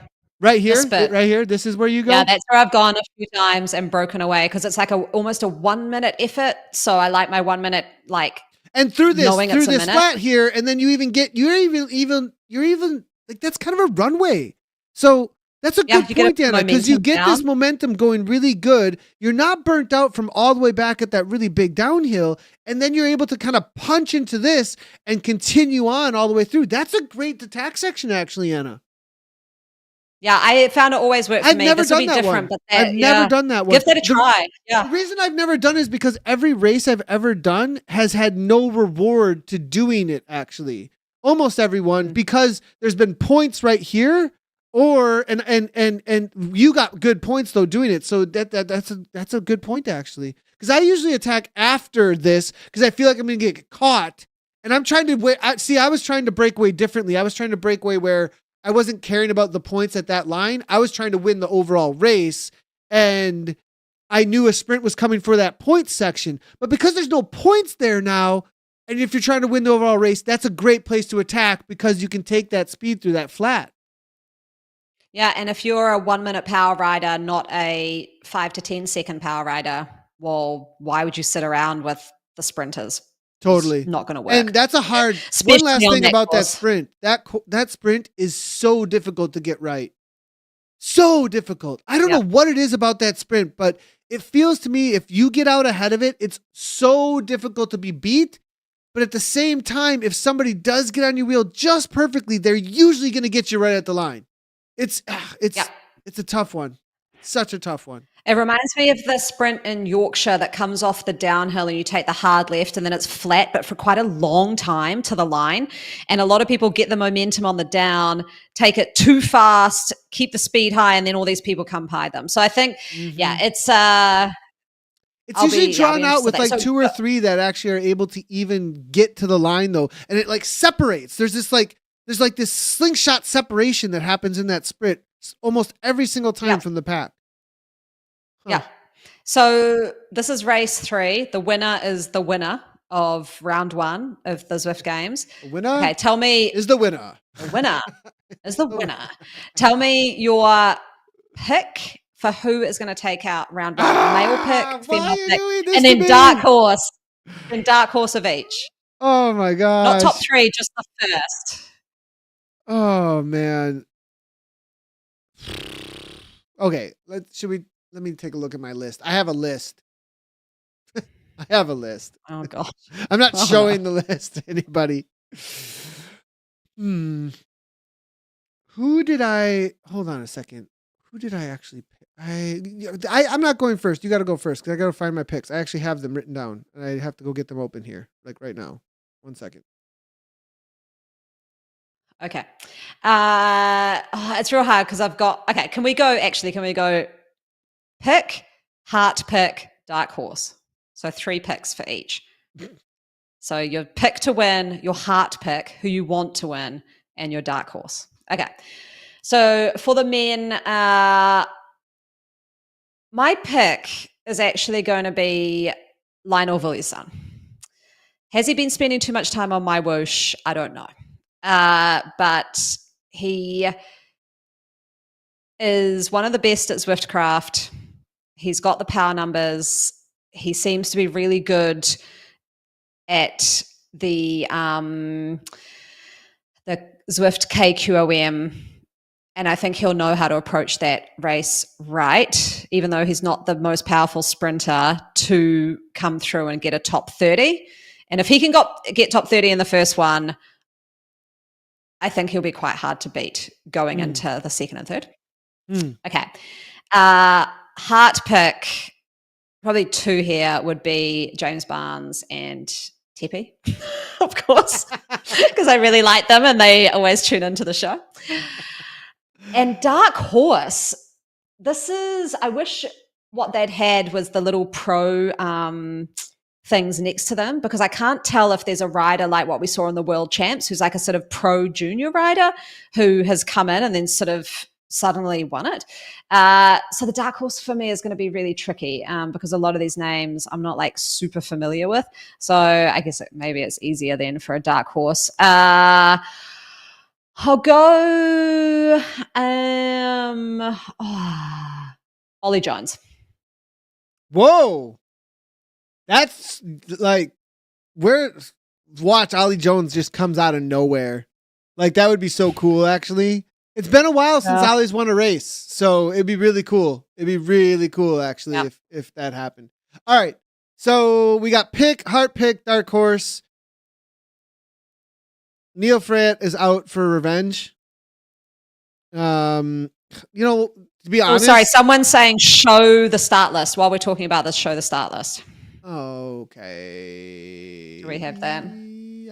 Right here, right here. This is where you go. Yeah, that's where I've gone a few times and broken away because it's like almost a 1 minute effort. So I like my 1 minute, like, and through this minute. flat here, and then you even get you're even like that's kind of a runway. So that's a good point, Anna, because you get this momentum going really good. You're not burnt out from all the way back at that really big downhill, and then you're able to kind of punch into this and continue on all the way through. That's a great attack section, actually, Anna. Yeah, I found it always worked for me. Never this will done be that different, one. but I've never done that one. Give that a try. Yeah. The reason I've never done it is because every race I've ever done has had no reward to doing it, actually. Almost everyone, because there's been points right here, and you got good points though doing it. So that's a good point, actually. Because I usually attack after this because I feel like I'm gonna get caught. And I'm trying to wait. I was trying to break away differently. I was trying to break away where I wasn't caring about the points at that line. I was trying to win the overall race, and I knew a sprint was coming for that point section. But because there's no points there now, and if you're trying to win the overall race, that's a great place to attack because you can take that speed through that flat. Yeah, and if you're a 1 minute power rider, not a 5 to 10 second power rider, well, why would you sit around with the sprinters? Totally. It's not going to work. And that's a hard, one last thing about that sprint. That sprint is so difficult to get right. So difficult. I don't know what it is about that sprint, but it feels to me if you get out ahead of it, it's so difficult to be beat. But at the same time, if somebody does get on your wheel just perfectly, they're usually going to get you right at the line. It's a tough one. Such a tough one. It reminds me of the sprint in Yorkshire that comes off the downhill and you take the hard left and then it's flat, but for quite a long time to the line. And a lot of people get the momentum on the down, take it too fast, keep the speed high, and then all these people come by them. So I think, it's usually drawn out with like two or three that actually are able to even get to the line though. And it like separates. There's this slingshot separation that happens in that sprint almost every single time from the pack. Huh. Yeah. So this is race 3. The winner is the winner of round 1 of the Zwift games. The winner? Okay, tell me. Is the winner. The winner is the winner. Tell me your pick for who is going to take out round 1. Male pick, female pick, and then dark horse. And dark horse of each. Oh my god. Not top 3, just the first. Oh man. Okay, let me take a look at my list. I have a list. I have a list. Oh gosh. I'm not showing the list to anybody. Who did I hold on a second? Who did I actually pick? I'm not going first. You got to go first because I got to find my picks. I actually have them written down and I have to go get them open here, like right now. 1 second. Okay. It's real hard because I've got, okay, can we go pick, heart pick, dark horse? So 3 picks for each. So your pick to win, your heart pick, who you want to win, and your dark horse. Okay. So for the men, my pick is actually going to be Lionel Villiers-son. Has he been spending too much time on my whoosh? I don't know. But he is one of the best at Zwiftcraft. He's got the power numbers. He seems to be really good at the Zwift KQOM, and I think he'll know how to approach that race right, even though he's not the most powerful sprinter, to come through and get a top 30. And if he can get top 30 in the first one, I think he'll be quite hard to beat going into the second and third. Okay. Heart pick, probably 2 here would be James Barnes and Tepe, of course, because I really like them and they always tune into the show. And Dark Horse, I wish what they'd had was the little pro things next to them, because I can't tell if there's a rider like what we saw in the World Champs, who's like a sort of pro junior rider who has come in and then sort of suddenly won it. So the Dark Horse for me is going to be really tricky because a lot of these names I'm not like super familiar with. So I guess maybe it's easier then for a Dark Horse. I'll go Ollie Jones. Whoa. That's like watch Ollie Jones just comes out of nowhere. Like that would be so cool actually. It's been a while since Ollie's won a race, so it'd be really cool. It'd be really cool actually if that happened. All right. So we got heart pick, Dark Horse. Neil Freyet is out for revenge. To be honest. Sorry, someone's saying show the start list while we're talking about this. Show the start list. Okay. Do we have that?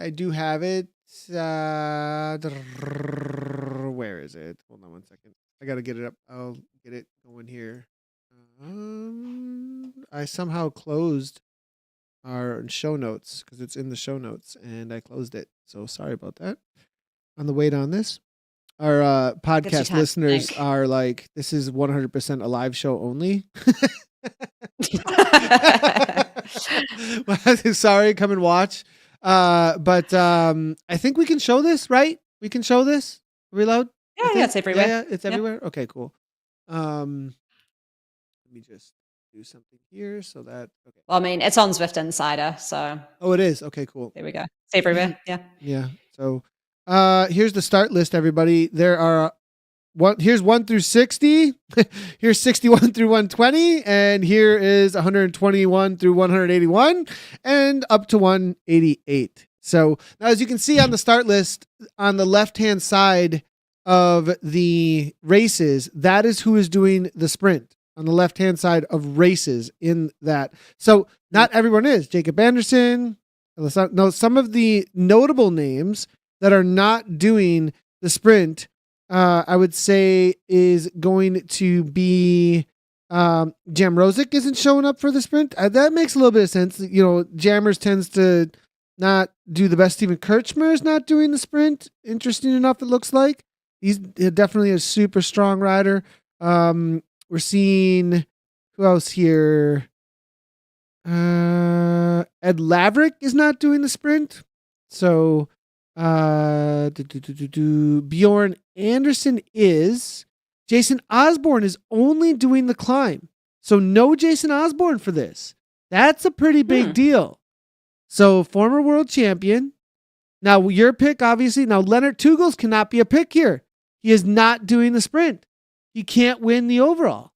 I do have it. Where is it? Hold on one second. I gotta get it up. I'll get it going here. I somehow closed our show notes because it's in the show notes and I closed it. So sorry about that. On the wait on this, our podcast listeners are like, this is 100% a live show only. Sorry, come and watch. But I think we can show this, right? We can show this. Are we allowed? Yeah, it's everywhere. Yeah, it's everywhere. Okay, cool. Let me just do something here so that. Okay. Well, I mean, it's on Zwift Insider, so. Oh, it is. Okay, cool. There we go. It's everywhere. Yeah. Yeah. So, here's the start list, everybody. There are here's 1 through 60. Here's 61 through 120, and here is 121 through 181, and up to 188. So now, as you can see on the start list, on the left-hand side of the races, that is who is doing the sprint. On the left-hand side of races in that. So not everyone is. Jacob Anderson. No, some of the notable names that are not doing the sprint, I would say, is going to be Jam Rosic isn't showing up for the sprint. That makes a little bit of sense. You know, Jammers tends to not do the best. Steven Kirchmer is not doing the sprint. Interesting enough, it looks like. He's definitely a super strong rider. We're seeing who else here? Ed Laverick is not doing the sprint. So Bjorn Anderson is. Jason Osborne is only doing the climb. So no Jason Osborne for this. That's a pretty big deal. So former world champion. Now your pick, obviously. Now Leonard Tugels cannot be a pick here. He is not doing the sprint. He can't win the overall.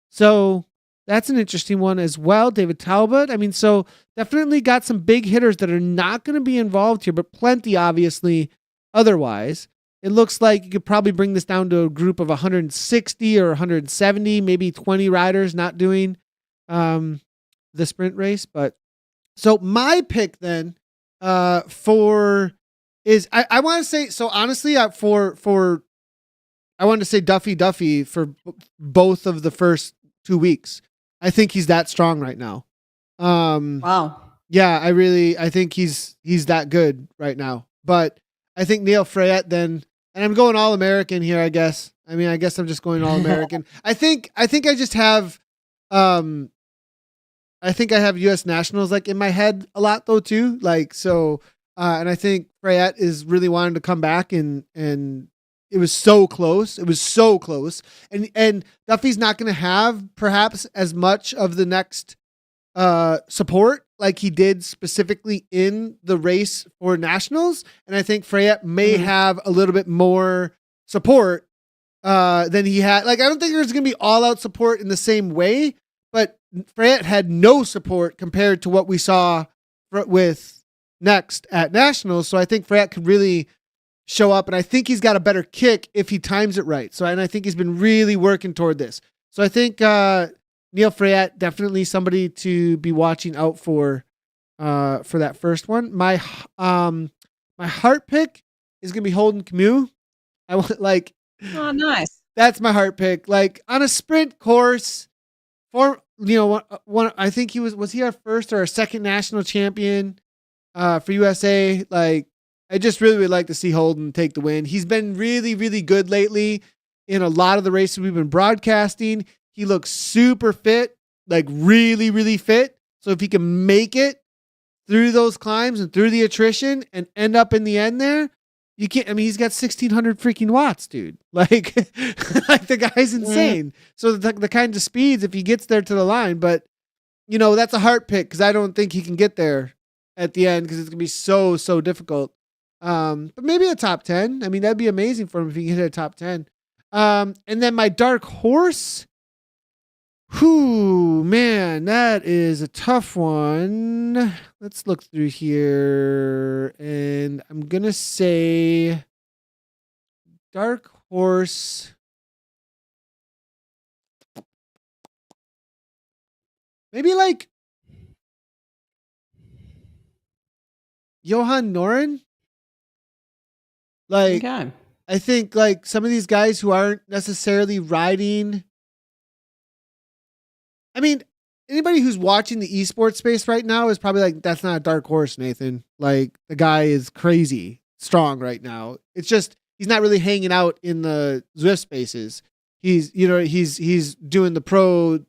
So that's an interesting one as well. David Talbot. I mean, so definitely got some big hitters that are not going to be involved here, but plenty, obviously, otherwise. It looks like you could probably bring this down to a group of 160 or 170, maybe 20 riders not doing the sprint race. But so my pick then for is I want to say, so honestly, I wanted to say Duffy for both of the first 2 weeks. I think he's that strong right now. Wow. Yeah, I think he's that good right now. But I think Neil Freyet then, and I'm going all American here, I guess. I mean, I guess I'm just going all American. I think I just have, I think I have U.S. nationals like in my head a lot though too. Like, so, and I think Freyet is really wanting to come back and it was so close. It was so close. And Duffy's not going to have perhaps as much of the next support like he did specifically in the race for nationals. And I think Freyet may have a little bit more support than he had. Like, I don't think there's going to be all out support in the same way, but Freyet had no support compared to what we saw with next at nationals. So I think Freyet could really show up, and I think he's got a better kick if he times it right. So, and I think he's been really working toward this. So I think Neil Freyet, definitely somebody to be watching out for for that first one. My heart pick is gonna be Holden Camus. I want like Oh, nice. that's my heart pick. Like on a sprint course, one I think was he our first or our second national champion for USA. Like I just really would like to see Holden take the win. He's been really, really good lately in a lot of the races we've been broadcasting. He looks super fit, like really, really fit. So if he can make it through those climbs and through the attrition and end up in the end there, you can't. I mean, he's got 1,600 freaking watts, dude. Like, like the guy's insane. So the kind of speeds if he gets there to the line, but that's a heart pick because I don't think he can get there at the end because it's gonna be so difficult. But maybe a top 10. I mean, that'd be amazing for him if he can hit a top 10. And then my dark horse. Whew, man, that is a tough one. Let's look through here. And I'm going to say dark horse. Maybe like Johan Noren. Like, Okay. I think like some of these guys who aren't necessarily riding. I mean, anybody who's watching the esports space right now is probably like, that's not a dark horse, Nathan. Like the guy is crazy strong right now. It's just, he's not really hanging out in the Zwift spaces. He's doing the pro,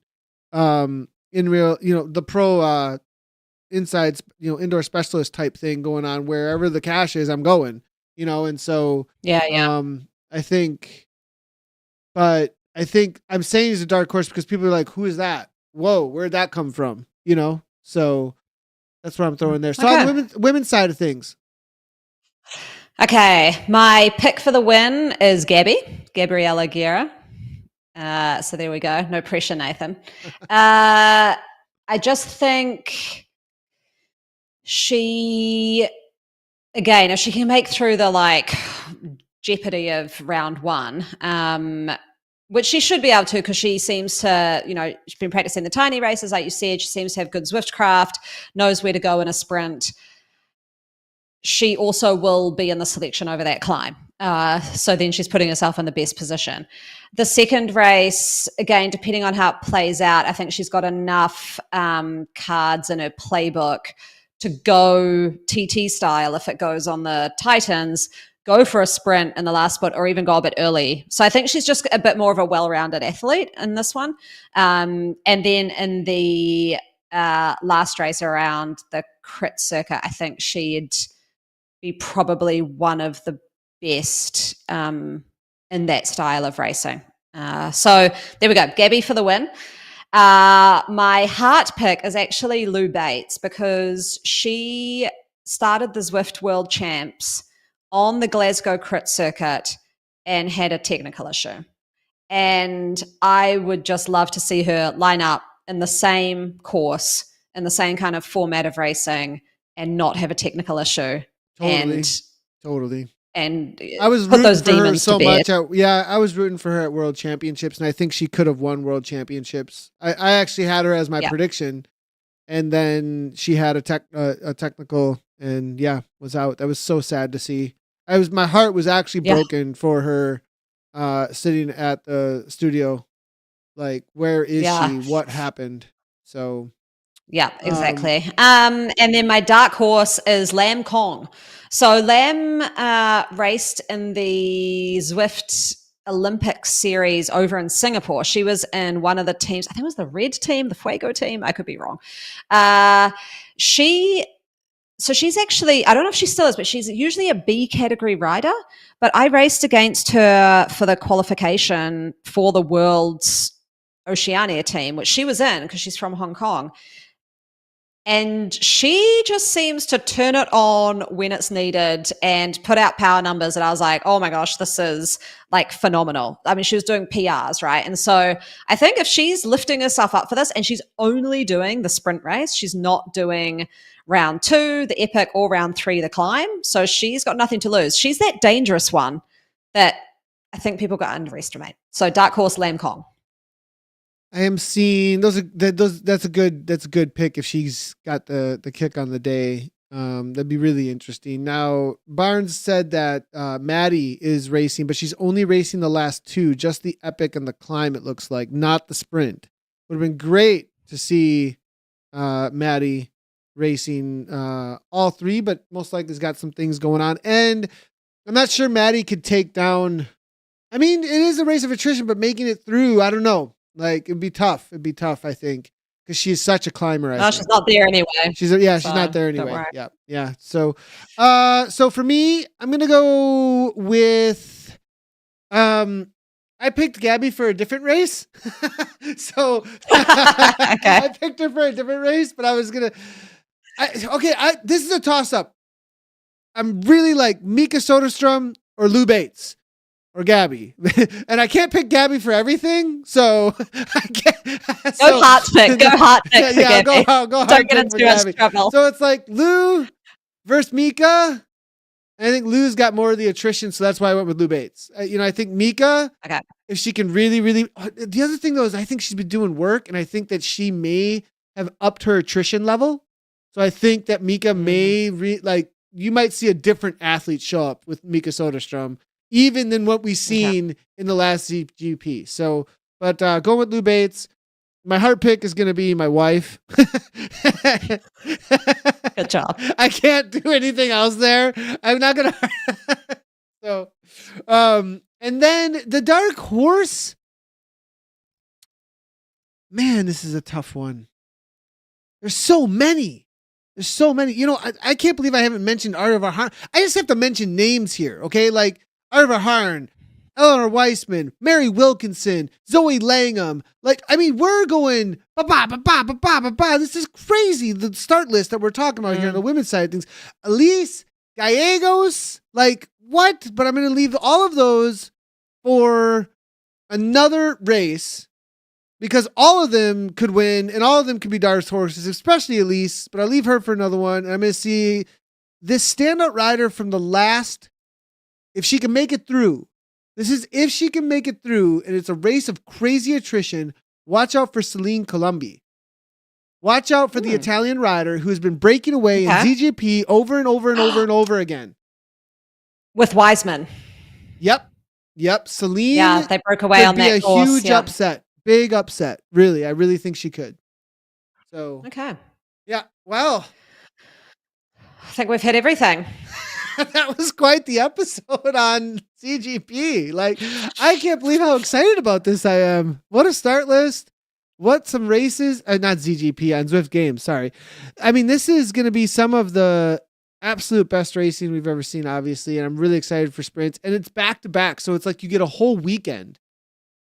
in real, the pro, inside, indoor specialist type thing going on wherever the cash is, I'm going, and so, Yeah. I think I'm saying he's a dark horse because people are like, who is that? Whoa, where'd that come from? So that's what I'm throwing there. So Okay. on the women's side of things. Okay, my pick for the win is Gabriella Guerra. So there we go. No pressure, Nathan. I just think she, again, if she can make through the jeopardy of round one, which she should be able to because she seems to, she's been practicing the tiny races, like you said. She seems to have good Zwift craft, knows where to go in a sprint. She also will be in the selection over that climb. So then she's putting herself in the best position. The second race, again, depending on how it plays out, I think she's got enough cards in her playbook to go TT style if it goes on the Titans, go for a sprint in the last spot or even go a bit early. So I think she's just a bit more of a well-rounded athlete in this one. And then in the last race around the crit circuit, I think she'd be probably one of the best in that style of racing. So there we go. Gabby for the win. My heart pick is actually Lou Bates because she started the Zwift World Champs on the Glasgow crit circuit and had a technical issue. And I would just love to see her line up in the same course, in the same kind of format of racing and not have a technical issue. Totally. And I was put rooting those for her demons so to bed. much. I was rooting for her at World Championships, and I think she could have won World Championships. I actually had her as my prediction, and then she had a technical, and was out. That was so sad to see. My heart was actually broken for her, sitting at the studio, like, where is she? What happened? So. Yeah, exactly. And then my dark horse is Lam Kong. So Lam raced in the Zwift Olympic series over in Singapore. She was in one of the teams. I think it was the red team, the Fuego team. I could be wrong. She's actually, I don't know if she still is, but she's usually a B category rider. But I raced against her for the qualification for the World's Oceania team, which she was in because she's from Hong Kong. And she just seems to turn it on when it's needed and put out power numbers. And I was like, oh my gosh, this is like phenomenal. I mean, she was doing PRs, right? And so I think if she's lifting herself up for this and she's only doing the sprint race, she's not doing round 2, the epic, or round 3, the climb. So she's got nothing to lose. She's that dangerous one that I think people got underestimate. So dark horse Lam Kong. I am seeing those. That's a good pick if she's got the kick on the day. That'd be really interesting. Now Barnes said that Maddie is racing, but she's only racing the last two, just the epic and the climb. It looks like, not the sprint. Would have been great to see Maddie racing all three, but most likely has got some things going on, and I'm not sure Maddie could take down. I mean, it is a race of attrition, but making it through, I don't know. Like, it'd be tough. I think, because she's such a climber. She's not there anyway. She's not there anyway. Yeah. So for me, I'm gonna go with I picked Gabby for a different race. So Okay. I picked her for a different race, but I was gonna. This is a toss up. I'm really like Mika Soderstrom or Lou Bates. Or Gabby, and I can't pick Gabby for everything, so I can't. Go heart pick. Go heart pick. Yeah, go hard. Don't get into too much trouble. So it's like Lou versus Mika. I think Lou's got more of the attrition, so that's why I went with Lou Bates. I think Mika, if she can really. The other thing though is I think she's been doing work, and I think that she may have upped her attrition level. So I think that Mika may you might see a different athlete show up with Mika Soderstrom, even than what we've seen in the last GP. So, but going with Lou Bates, my heart pick is going to be my wife. Good job. I can't do anything else there. I'm not going to. So, and then the dark horse. Man, this is a tough one. There's so many. I can't believe I haven't mentioned Art of our Harn. I just have to mention names here, okay? Like, Arvar Harn, Eleanor Weissman, Mary Wilkinson, Zoe Langham. We're going ba-ba. This is crazy. The start list that we're talking about here on the women's side of things. Elise Gallegos, what? But I'm going to leave all of those for another race because all of them could win and all of them could be dark horses, especially Elise. But I'll leave her for another one. And I'm going to see this standout rider from the last. If she can make it through, this is if she can make it through, and it's a race of crazy attrition, watch out for Celine Colombi. Watch out for the Italian rider who has been breaking away in ZGP over and over and over and over again. With Wiseman. Yep. Celine. Yeah, they broke away on that course. Huge upset. Big upset. Really. I really think she could. So. Okay. Yeah. Well. I think we've hit everything. That was quite the episode on CGP. I can't believe how excited about this I am. What a start list. What some races. Not ZGP, on Zwift Games. Sorry. This is going to be some of the absolute best racing we've ever seen, obviously. And I'm really excited for sprints. And it's back to back. So it's like you get a whole weekend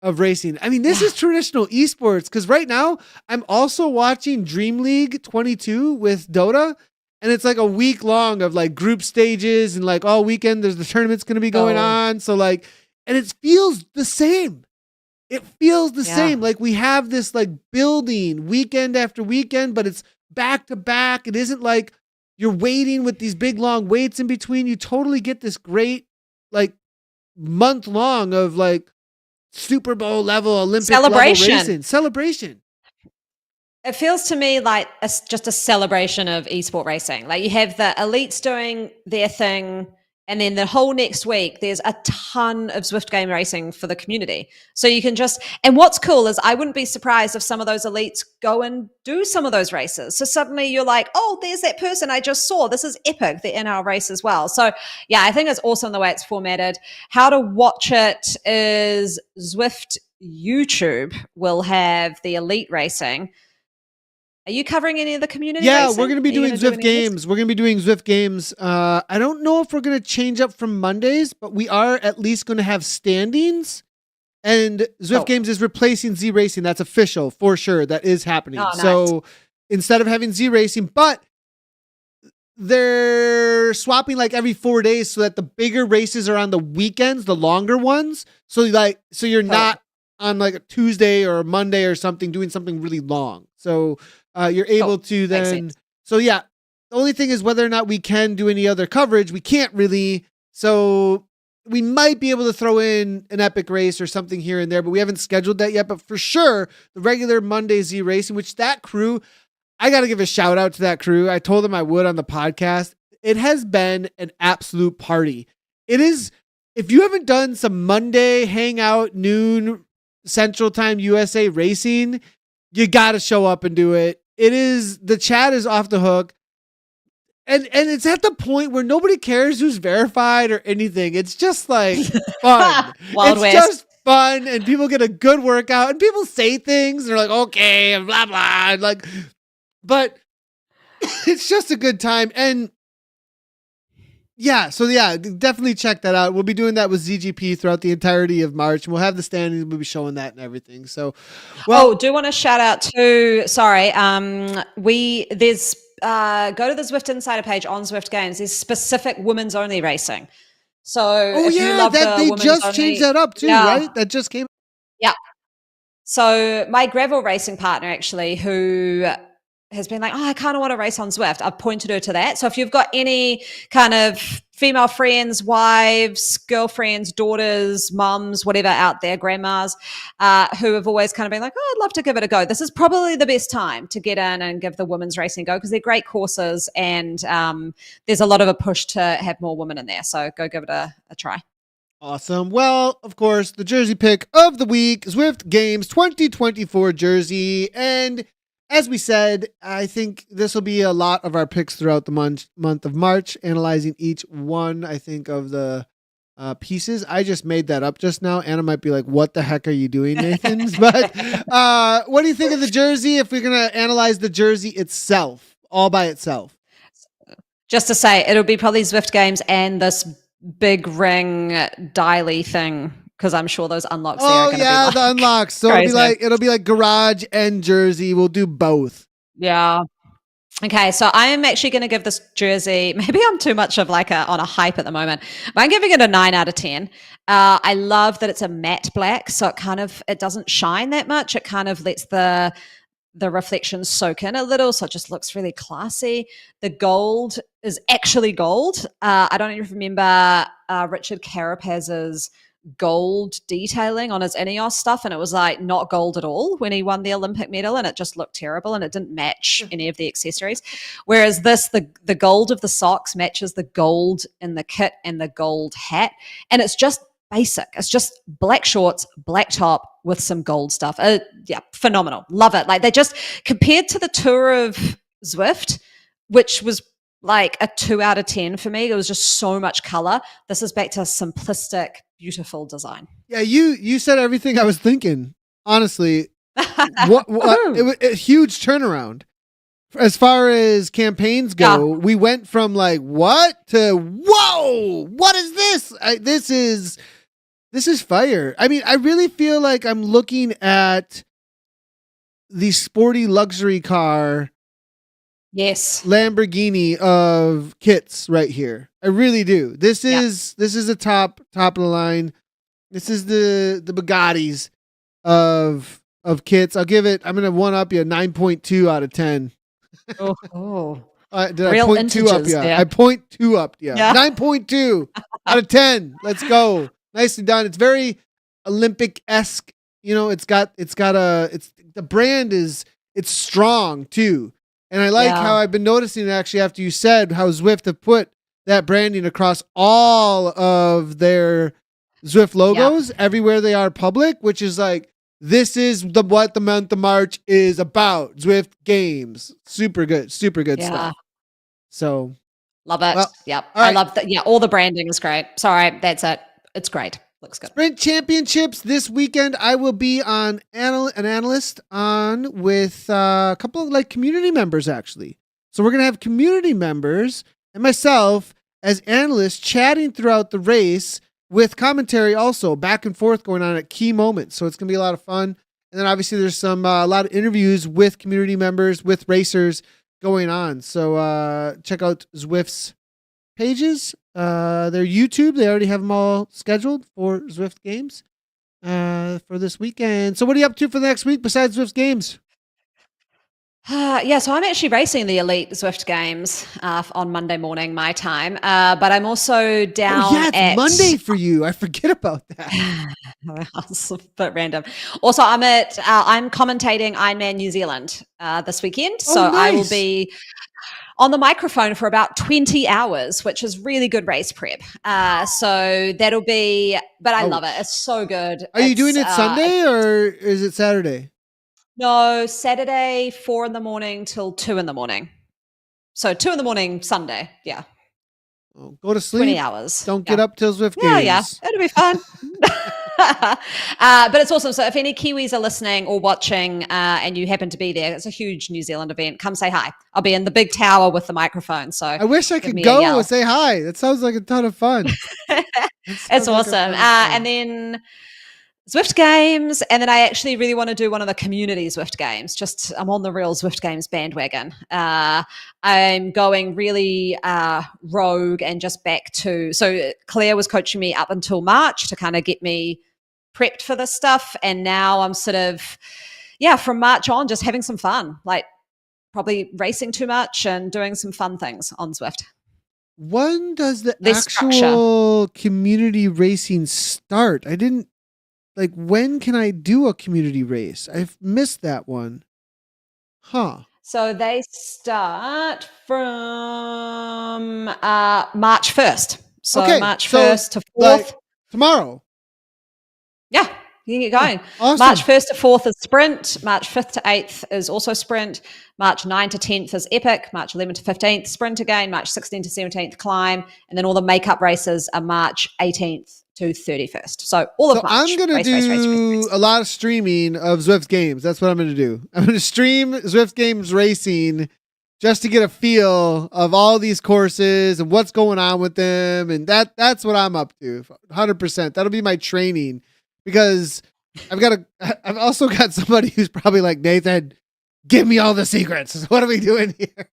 of racing. This is traditional esports because right now I'm also watching Dream League 22 with Dota. And it's like a week long of group stages and all weekend there's the tournament's going to be going on. So and it feels the same. It feels the same. We have this building weekend after weekend, but it's back to back. It isn't like you're waiting with these big long waits in between. You totally get this great month long of Super Bowl level Olympic celebration. Level racing. Celebration. It feels to me like just a celebration of esport racing. You have the elites doing their thing, and then the whole next week, there's a ton of Zwift game racing for the community. So you can and what's cool is I wouldn't be surprised if some of those elites go and do some of those races. So suddenly you're like, oh, there's that person I just saw. This is epic. They're in our race as well. So yeah, I think it's awesome the way it's formatted. How to watch it is Zwift YouTube will have the elite racing. Are you covering any of the community? Yeah, racing? We're going to be doing Zwift games. We're going to be doing Zwift games. I don't know if we're going to change up from Mondays, but we are at least going to have standings. And Zwift games is replacing Z Racing. That's official for sure. That is happening. Oh, nice. So instead of having Z Racing, but they're swapping every 4 days so that the bigger races are on the weekends, the longer ones. So you're not on a Tuesday or a Monday or something doing something really long. So you're able to then. So yeah, the only thing is whether or not we can do any other coverage. We can't really. So we might be able to throw in an epic race or something here and there, but we haven't scheduled that yet. But for sure, the regular Monday Z Racing, which that crew, I got to give a shout out to that crew. I told them I would on the podcast. It has been an absolute party. It is, if you haven't done some Monday hangout noon Central Time USA racing, you got to show up and do it. It is, the chat is off the hook. And it's at the point where nobody cares who's verified or anything. It's just like fun. Wild it's West. just fun, and people get a good workout, and people say things, and they're like, okay, and blah, blah. And like, but it's just a good time. And definitely check that out. We'll be doing that with ZGP throughout the entirety of March, and we'll have the standings. We'll be showing that and everything. So, do want to shout out to, there's go to the Zwift Insider page on Zwift Games. There's specific women's only racing. So you love they just changed that up too, right? That just came. Yeah. So my gravel racing partner, actually, who has been like, I kind of want to race on Zwift, I've pointed her to that. So if you've got any kind of female friends, wives, girlfriends, daughters, mums, whatever out there, grandmas, who have always kind of been like, I'd love to give it a go, this is probably the best time to get in and give the women's racing a go, because they're great courses, and there's a lot of a push to have more women in there. So go give it a try. Awesome. Well, of course, the jersey pick of the week, Zwift Games 2024 jersey. And as we said, I think this will be a lot of our picks throughout the month of March, analyzing each one, I think, of the pieces. I just made that up just now. Anna might be like, what the heck are you doing, Nathan? But what do you think of the jersey if we're going to analyze the jersey itself, all by itself? Just to say, it'll be probably Zwift Games and this big ring dialy thing, because I'm sure those unlocks there are going to be like the unlocks. So it'll be like garage and jersey. We'll do both. Yeah. Okay, so I am actually going to give this jersey, maybe I'm too much of like on a hype at the moment, but I'm giving it a 9 out of 10. I love that it's a matte black, so it doesn't shine that much. It kind of lets the reflections soak in a little, so it just looks really classy. The gold is actually gold. I don't even remember Richard Carapaz's gold detailing on his Ineos stuff, and it was like not gold at all when he won the Olympic medal, and it just looked terrible, and it didn't match any of the accessories. Whereas this, the gold of the socks matches the gold in the kit and the gold hat, and it's just basic. It's just black shorts, black top with some gold stuff. Phenomenal. Love it. Like, they just, compared to the Tour of Zwift, which was like a 2 out of 10 for me, it was just so much color. This is back to simplistic, beautiful design. Yeah, you said everything I was thinking. Honestly, it was a huge turnaround. As far as campaigns go, we went from like what to whoa, what is this? This is fire. I mean, I really feel like I'm looking at the sporty luxury car, yes, Lamborghini of kits right here. I really do. This is a top of the line. This is the Bugattis of kits. I'm gonna one up you 9.2 out of 10. Oh. Did I point 2 up? Yeah, I point 2 up. Yeah. 9.2 out of 10. Let's go. Nicely done. It's very Olympic-esque. You know, the brand it's strong too. And I like how I've been noticing actually after you said how Zwift have put that branding across all of their Zwift logos everywhere they are public, which is like, this is what the month of March is about. Zwift Games. Super good stuff. So love it. Well, yep. Right. I love that. Yeah, all the branding is great. Sorry, that's it. It's great. Looks good. Sprint Championships this weekend. I will be on an analyst on with a couple of like community members actually. So we're gonna have community members and myself as analysts chatting throughout the race with commentary also back and forth going on at key moments. So it's gonna be a lot of fun. And then obviously there's some a lot of interviews with community members, with racers going on. So check out Zwift's pages. Their YouTube, they already have them all scheduled for Zwift Games for this weekend. So what are you up to for the next week besides Zwift Games? Yeah, so I'm actually racing the Elite Zwift Games on Monday morning, my time. But I'm also down Oh, yeah, it's at Monday for you. I forget about that. It's a bit random. Also, I'm commentating Ironman New Zealand this weekend, so Oh, I will nice. be on the microphone for about 20 hours, which is really good race prep. So that'll be, but I love it. It's so good. Are you doing it Sunday or is it Saturday? No, Saturday, 4 in the morning till 2 in the morning. So 2 in the morning, Sunday. Yeah. Oh, go to sleep. 20 hours. Don't get up till Zwift Yeah, Games. yeah. It'll be fun. But it's awesome. So if any Kiwis are listening or watching and you happen to be there, it's a huge New Zealand event. Come say hi. I'll be in the big tower with the microphone. So I wish I give could me a go yell. and say hi. That sounds like a ton of fun. It's awesome. And then Zwift Games, and then I actually really want to do one of the community Zwift Games. Just I'm on the real Zwift Games bandwagon. I'm going really rogue and just back to. So Claire was coaching me up until March to kind of get me prepped for this stuff, and now I'm sort of from March on just having some fun, like probably racing too much and doing some fun things on Zwift. When does the Less actual community racing start? I didn't. Like, when can I do a community race? I've missed that one. Huh. So they start from March 1st. So Okay, March so, 1st to 4th. like, tomorrow. Yeah, you can get going. Awesome. March 1st to 4th is sprint. March 5th to 8th is also sprint. March 9th to 10th is epic. March 11th to 15th, sprint again. March 16th to 17th, climb. And then all the makeup races are March 18th to 31st. So all of March. I'm going to do a lot of streaming of Zwift Games. That's what I'm going to do. I'm going to stream Zwift Games racing just to get a feel of all these courses and what's going on with them. And that's what I'm up to. 100%. That'll be my training, because I've also got somebody who's probably like, Nathan, give me all the secrets. What are we doing here?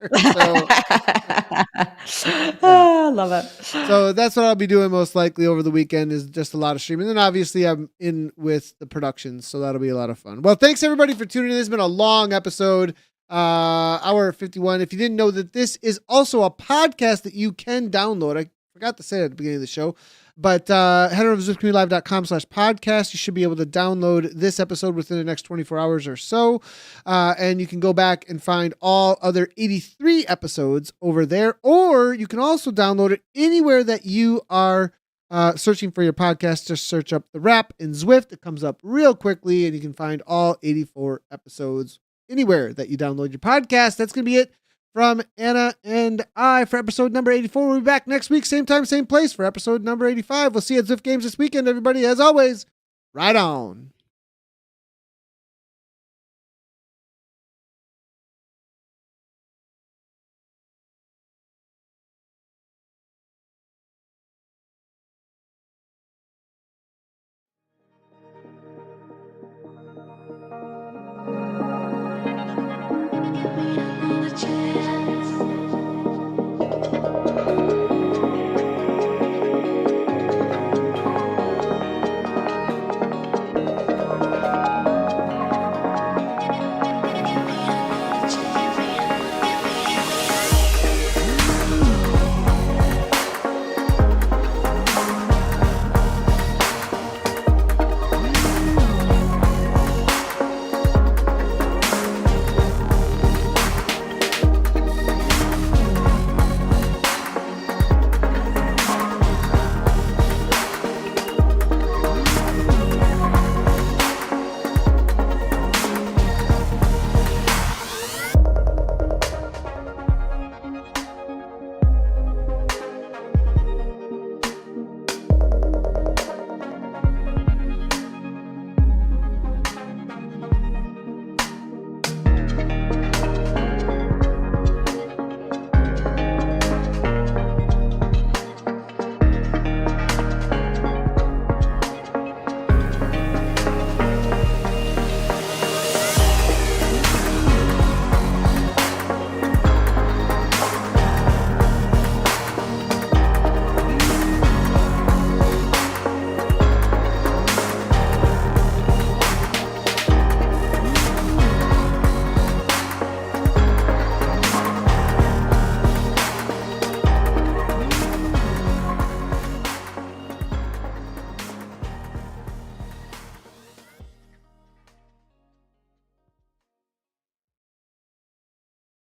I love it. So that's what I'll be doing most likely over the weekend, is just a lot of streaming. And then obviously I'm in with the productions, so that'll be a lot of fun. Well, thanks everybody for tuning in. This has been a long episode, hour 51. If you didn't know that this is also a podcast that you can download, I forgot to say it at the beginning of the show, but head over to zwiftcommunitylive.com/podcast. You should be able to download this episode within the next 24 hours or so. And you can go back and find all other 83 episodes over there. Or you can also download it anywhere that you are searching for your podcast. Just search up The Wrap in Zwift. It comes up real quickly, and you can find all 84 episodes anywhere that you download your podcast. That's going to be it from Anna and I for episode number 84. We'll be back next week, same time, same place for episode number 85. We'll see you at Zwift Games this weekend, everybody. As always, ride on.